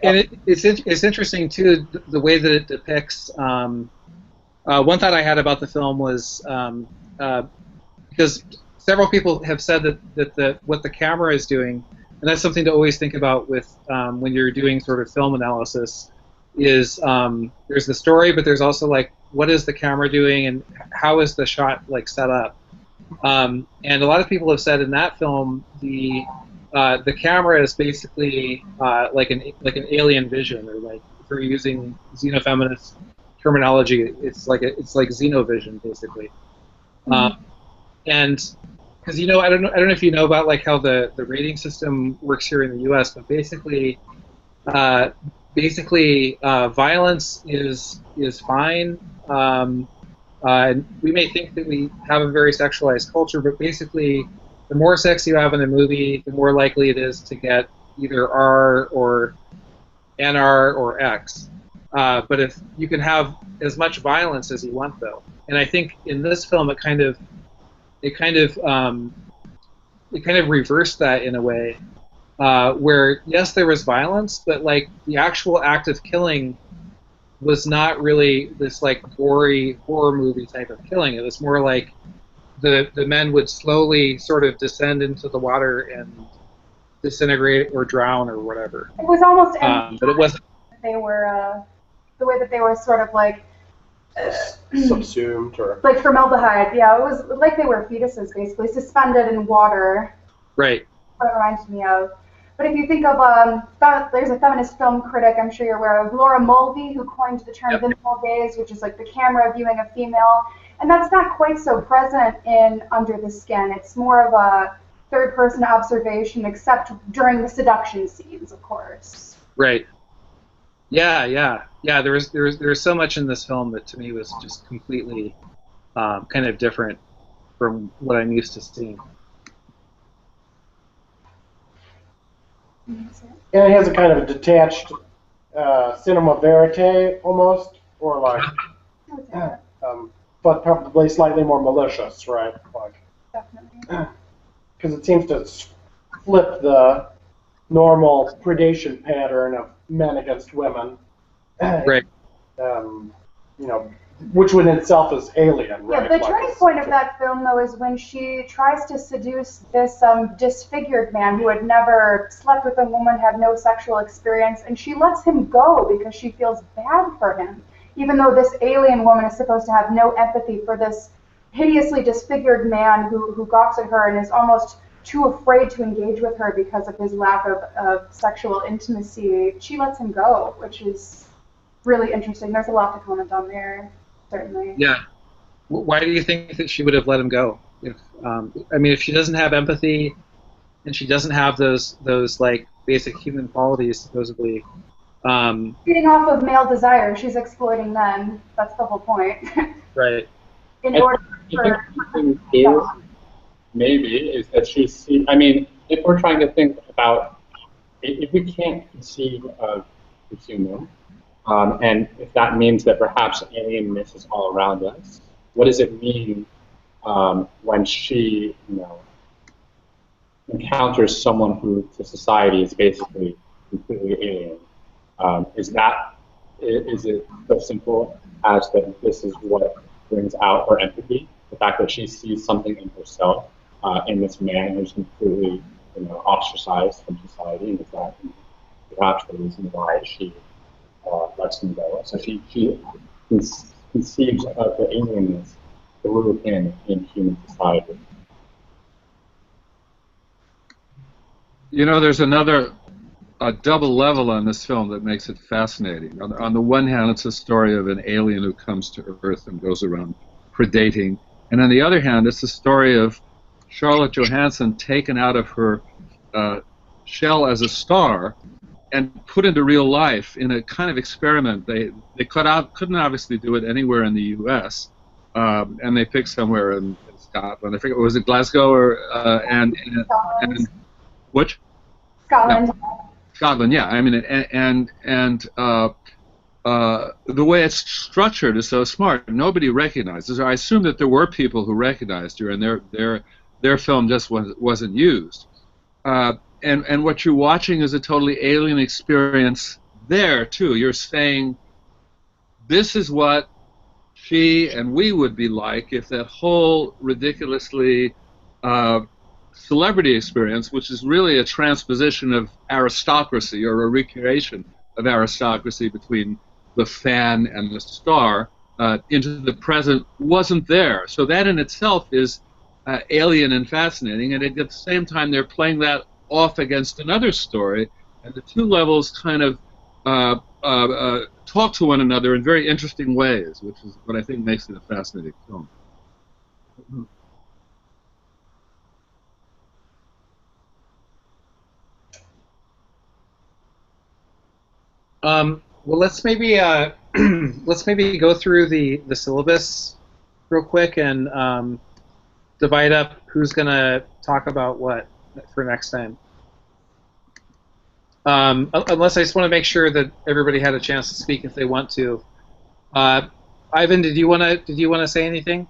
And it's interesting too the way that it depicts. One thought I had about the film was because several people have said that what the camera is doing, and that's something to always think about with when you're doing sort of film analysis, is there's the story, but there's also like what is the camera doing and how is the shot like set up. And a lot of people have said in that film the camera is basically like an alien vision, or like if we're using xenofeminist terminology, it's like xenovision basically. And because I don't know if you know about like how the rating system works here in the U.S., but basically violence is fine. And we may think that we have a very sexualized culture, but basically, the more sex you have in a movie, the more likely it is to get either R or NR or X. But if you can have as much violence as you want, though, and I think in this film it kind of reversed that in a way, where yes, there was violence, but like the actual act of killing was not really this like gory horror movie type of killing. It was more like the men would slowly sort of descend into the water and disintegrate or drown or whatever. It was almost but it wasn't. They were the way that they were sort of like subsumed or like formaldehyde. Yeah, it was like they were fetuses basically suspended in water. Right. What it reminds me of. But if you think of, there's a feminist film critic I'm sure you're aware of, Laura Mulvey, who coined the term viminal gaze, which is like the camera viewing a female. And that's not quite so present in Under the Skin. It's more of a third-person observation, except during the seduction scenes, of course. Right. Yeah. There was so much in this film that to me was just completely kind of different from what I'm used to seeing. And it has a kind of a detached cinema verite almost, or like, but probably slightly more malicious, right? Like, definitely. Because it seems to flip the normal predation pattern of men against women. Right. Which in itself is alien, right? Yeah, the turning point of that film, though, is when she tries to seduce this disfigured man who had never slept with a woman, had no sexual experience, and she lets him go because she feels bad for him, even though this alien woman is supposed to have no empathy for this hideously disfigured man who gawks at her and is almost too afraid to engage with her because of his lack of sexual intimacy. She lets him go, which is really interesting. There's a lot to comment on there. Certainly. Yeah. Why do you think that she would have let him go? If she doesn't have empathy, and she doesn't have those like basic human qualities, supposedly. Feeding off of male desire, she's exploiting men. That's the whole point. Right. In order for maybe is that she sees. I mean, if we're trying to think about, if we can't conceive of the human. And if that means that perhaps alienness is all around us, what does it mean when she, encounters someone who to society is basically completely alien? Is it so simple as that this is what brings out her empathy? The fact that she sees something in herself in this man who's completely, ostracized from society, and is that perhaps the reason why she lets him go. So she conceives of the alienness through him in human society. There's another a double level on this film that makes it fascinating. On the one hand, it's a story of an alien who comes to Earth and goes around predating, and on the other hand, it's the story of Charlotte Johansson taken out of her shell as a star and put into real life in a kind of experiment. They couldn't obviously do it anywhere in the U.S. And they picked somewhere in Scotland. I forget, was it Glasgow or and which? Scotland. No, Scotland, yeah. I mean, the way it's structured is so smart. Nobody recognizes her. I assume that there were people who recognized her, and their film just wasn't used. And what you're watching is a totally alien experience there too. You're saying, this is what she and we would be like if that whole ridiculously celebrity experience, which is really a transposition of aristocracy or a recreation of aristocracy between the fan and the star into the present, wasn't there. So that in itself is alien and fascinating, and at the same time they're playing that off against another story, and the two levels kind of talk to one another in very interesting ways, which is what I think makes it a fascinating film. Well, let's maybe let's maybe go through the syllabus real quick and divide up who's going to talk about what for next time. Unless I just want to make sure that everybody had a chance to speak if they want to. Ivan, did you want to say anything?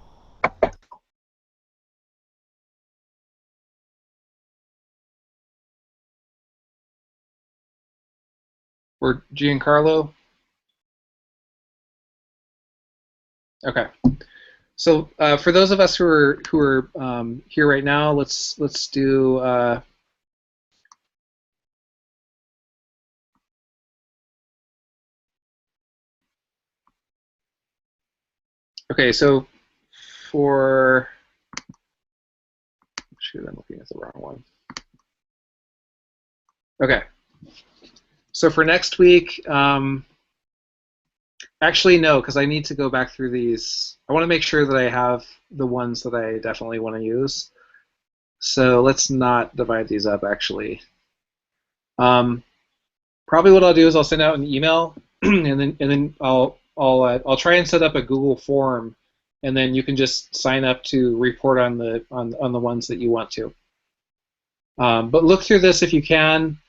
Or Giancarlo? Okay. So for those of us who are here right now, let's do. Okay, so for shoot, I'm looking at the wrong one. Okay. So for next week, actually no, because I need to go back through these. I want to make sure that I have the ones that I definitely want to use. So let's not divide these up, actually. Probably what I'll do is I'll send out an email, and then I'll try and set up a Google form, and then you can just sign up to report on the ones that you want to. But look through this if you can,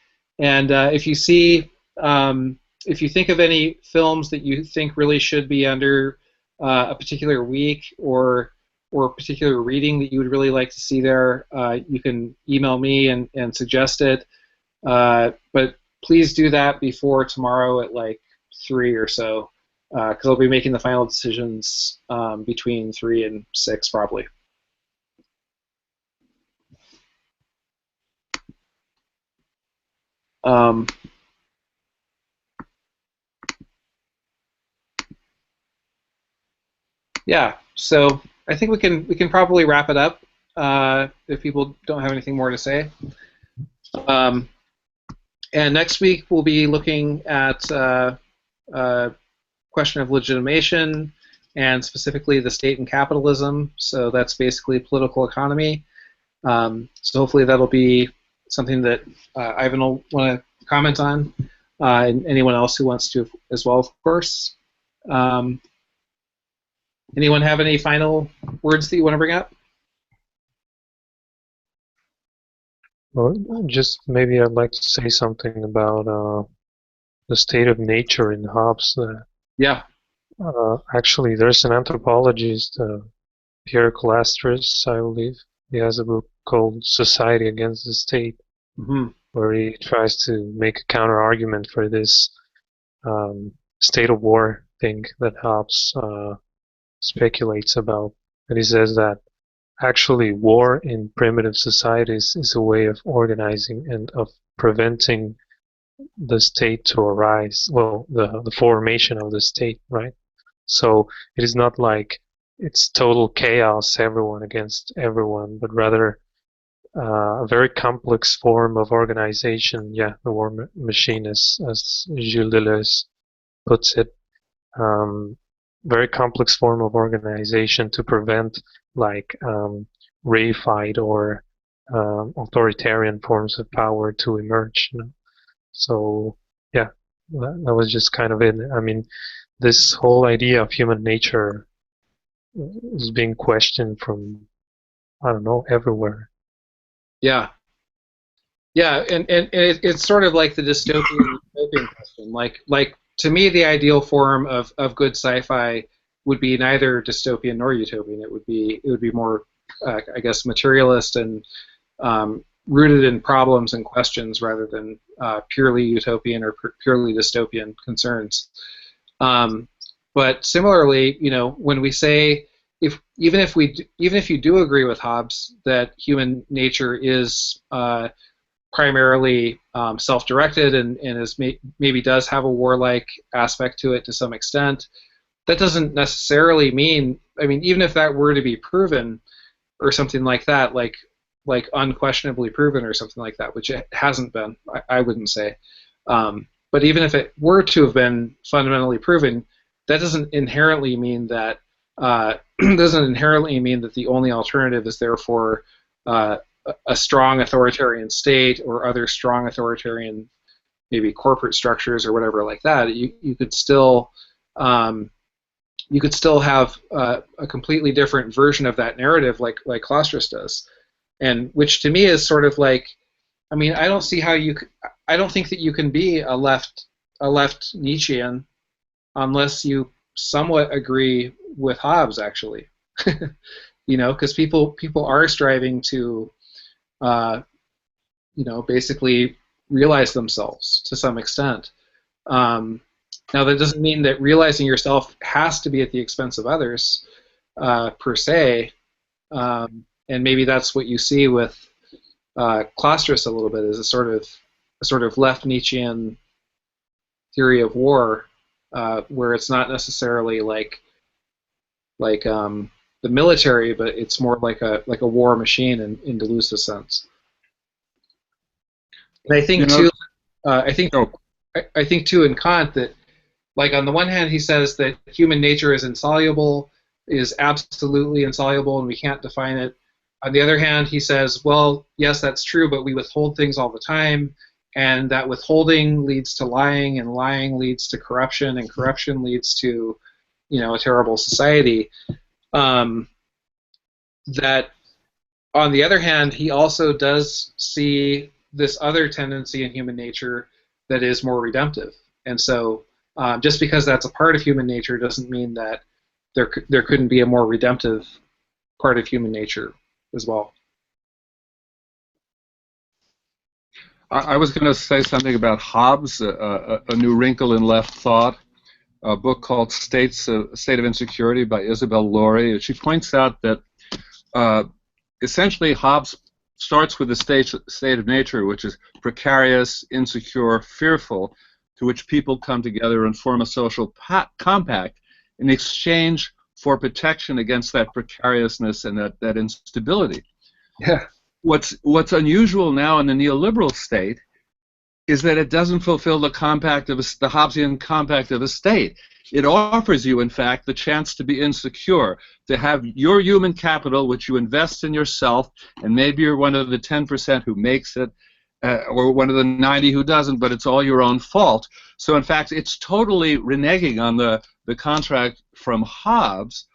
and if you see, if you think of any films that you think really should be under a particular week or a particular reading that you would really like to see there, you can email me and suggest it. But please do that before tomorrow at like 3 or so, because I'll be making the final decisions between 3 and 6 probably. Yeah, so I think we can probably wrap it up if people don't have anything more to say. And next week we'll be looking at question of legitimation and specifically the state and capitalism. So that's basically political economy. So hopefully that'll be something that Ivan will want to comment on, and anyone else who wants to as well, of course. Anyone have any final words that you want to bring up? Well, just maybe I'd like to say something about the state of nature in Hobbes. Yeah. Actually, there's an anthropologist, Pierre Colastris, I believe. He has a book called Society Against the State, where he tries to make a counter-argument for this state of war thing that Hobbes speculates about. And he says that actually war in primitive societies is a way of organizing and of preventing the state to arise, well, the formation of the state, right? So it is not like it's total chaos, everyone against everyone, but rather a very complex form of organization. Yeah, the war machine, as Gilles Deleuze puts it. Very complex form of organization to prevent like reified or authoritarian forms of power to emerge. You know? So yeah, that was just kind of it. I mean, this whole idea of human nature is being questioned from, I don't know, everywhere. Yeah. Yeah, and it's sort of like the dystopian utopian question. Like to me, the ideal form of good sci-fi would be neither dystopian nor utopian. It would be more, I guess, materialist and rooted in problems and questions rather than purely utopian or purely dystopian concerns. But similarly, you know, when we say even if you do agree with Hobbes that human nature is primarily self-directed and is maybe does have a warlike aspect to it to some extent, that doesn't necessarily mean, I mean, even if that were to be proven or something like that, like unquestionably proven or something like that, which it hasn't been, I wouldn't say. But even if it were to have been fundamentally proven, that doesn't inherently mean that the only alternative is therefore a strong authoritarian state or other strong authoritarian, maybe corporate structures or whatever like that. You could still have a completely different version of that narrative, like Claustrus does, and which to me is sort of like, I mean, I don't see how I don't think that you can be a left Nietzschean unless you somewhat agree with Hobbes, actually. You know, because people are striving to you know, basically realize themselves to some extent. Now, that doesn't mean that realizing yourself has to be at the expense of others, per se. And maybe that's what you see with Claustrus a little bit, is a sort of left Nietzschean theory of war, where it's not necessarily like the military, but it's more like a war machine in Deleuze's sense. And I think too, I think too in Kant that, like, on the one hand he says that human nature is insoluble, is absolutely insoluble, and we can't define it. On the other hand, he says, well, yes, that's true, but we withhold things all the time, and that withholding leads to lying, and lying leads to corruption, and corruption leads to, you know, a terrible society. That, on the other hand, he also does see this other tendency in human nature that is more redemptive. And so just because that's a part of human nature doesn't mean that there couldn't be a more redemptive part of human nature as well. I was going to say something about Hobbes, a new wrinkle in left thought, a book called State of Insecurity by Isabel Laurie. She points out that essentially Hobbes starts with the state of nature, which is precarious, insecure, fearful, to which people come together and form a social compact in exchange for protection against that precariousness and that instability. Yeah. What's unusual now in the neoliberal state is that it doesn't fulfill the Hobbesian compact of a state. It offers you, in fact, the chance to be insecure, to have your human capital, which you invest in yourself, and maybe you're one of the 10% who makes it, or one of the 90 who doesn't, but it's all your own fault. So, in fact, it's totally reneging on the contract from Hobbes,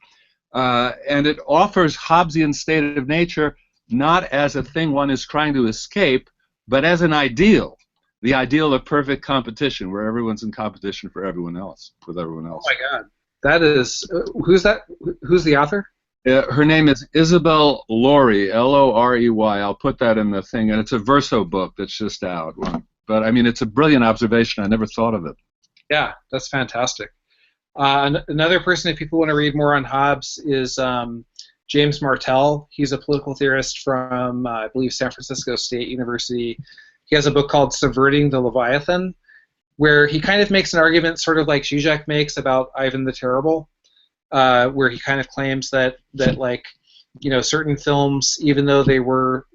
and it offers Hobbesian state of nature not as a thing one is trying to escape, but as an ideal. The ideal of perfect competition, where everyone's in competition for everyone else, with everyone else. Oh my God, that is who's that? Who's the author? Her name is Isabel Laurie, L-O-R-E-Y. I'll put that in the thing, and it's a verso book that's just out. But I mean, it's a brilliant observation. I never thought of it. Yeah, that's fantastic. Another person, if people want to read more on Hobbes, is James Martell. He's a political theorist from, I believe, San Francisco State University. He has a book called Subverting the Leviathan, where he kind of makes an argument sort of like Zizek makes about Ivan the Terrible, where he kind of claims that like, you know, certain films, even though they were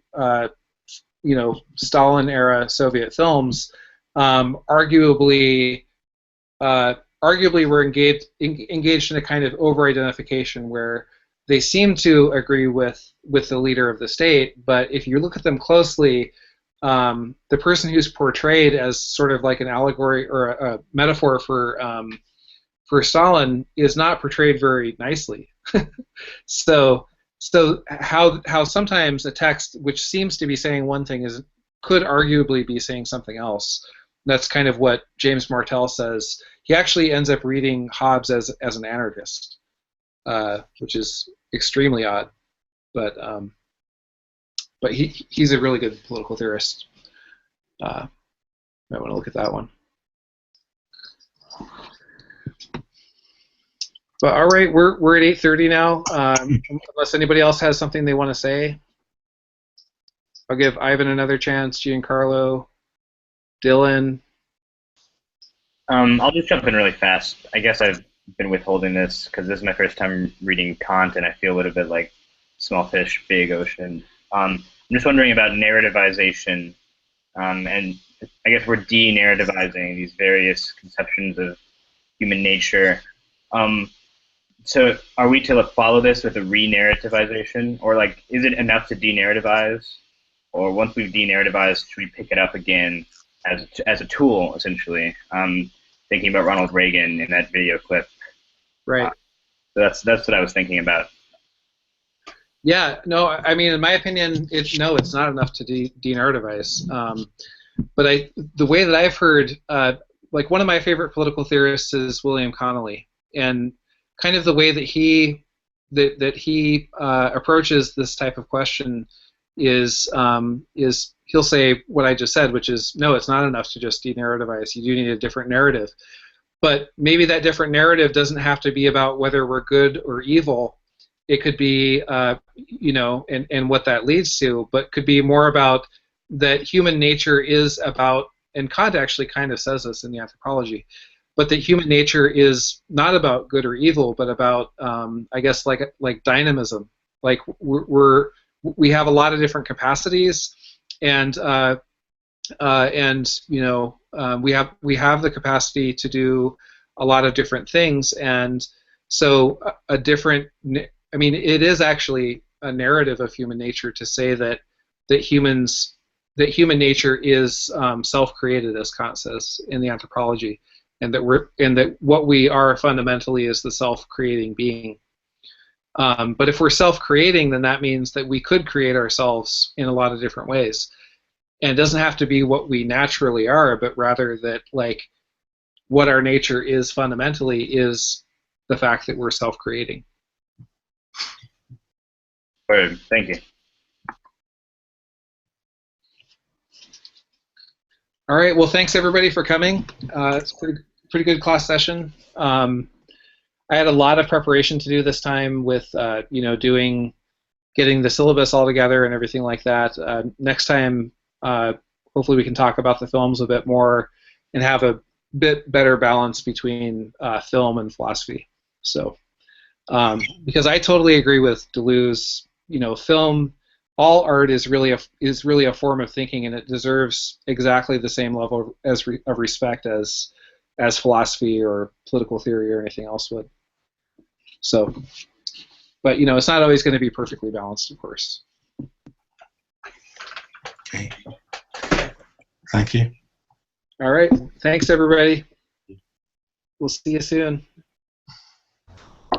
Stalin era Soviet films, arguably were engaged in a kind of over-identification where they seem to agree with the leader of the state, but if you look at them closely, the person who's portrayed as sort of like an allegory or a metaphor for Stalin is not portrayed very nicely. So how sometimes a text which seems to be saying one thing could arguably be saying something else. That's kind of what James Martell says. He actually ends up reading Hobbes as an anarchist, which is extremely odd. But he's a really good political theorist. Might want to look at that one. But all right, we're at 8:30 now. Unless anybody else has something they want to say, I'll give Ivan another chance. Giancarlo, Dylan. I'll just jump in really fast. I guess I've been withholding this because this is my first time reading Kant, and I feel a little bit like small fish, big ocean. I'm just wondering about narrativization, and I guess we're de-narrativizing these various conceptions of human nature. So are we to follow this with a re-narrativization, or like, is it enough to de-narrativize, or once we've de-narrativized, should we pick it up again as a tool, essentially? Thinking about Ronald Reagan in that video clip. Right. So that's what I was thinking about. Yeah. No. I mean, in my opinion, it's not enough to de-narrativize. But the way that I've heard, like one of my favorite political theorists is William Connolly, and kind of the way that he approaches this type of question is he'll say what I just said, which is no, it's not enough to just de-narrativize. You do need a different narrative, but maybe that different narrative doesn't have to be about whether we're good or evil. It could be and what that leads to, but could be more about that human nature is about, and Kant actually kind of says this in the Anthropology, but that human nature is not about good or evil, but about I guess like dynamism. Like we have a lot of different capacities, and we have the capacity to do a lot of different things, and so it is actually a narrative of human nature to say that human nature is self-created, as Kant says in the Anthropology, and that what we are fundamentally is the self-creating being. But if we're self-creating, then that means that we could create ourselves in a lot of different ways. And it doesn't have to be what we naturally are, but rather that what our nature is fundamentally is the fact that we're self-creating. Thank you. All right. Well, thanks everybody for coming. It's a pretty good class session. I had a lot of preparation to do this time with getting the syllabus all together and everything like that. Next time, hopefully we can talk about the films a bit more and have a bit better balance between film and philosophy. So, because I totally agree with Deleuze, film, all art is really a form of thinking, and it deserves exactly the same level of respect as philosophy or political theory or anything else would. So, but it's not always going to be perfectly balanced, of course. Okay. Thank you. All right. Thanks, everybody. We'll see you soon.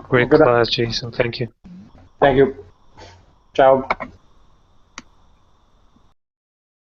Great class, Jason. Thank you. Thank you. Ciao.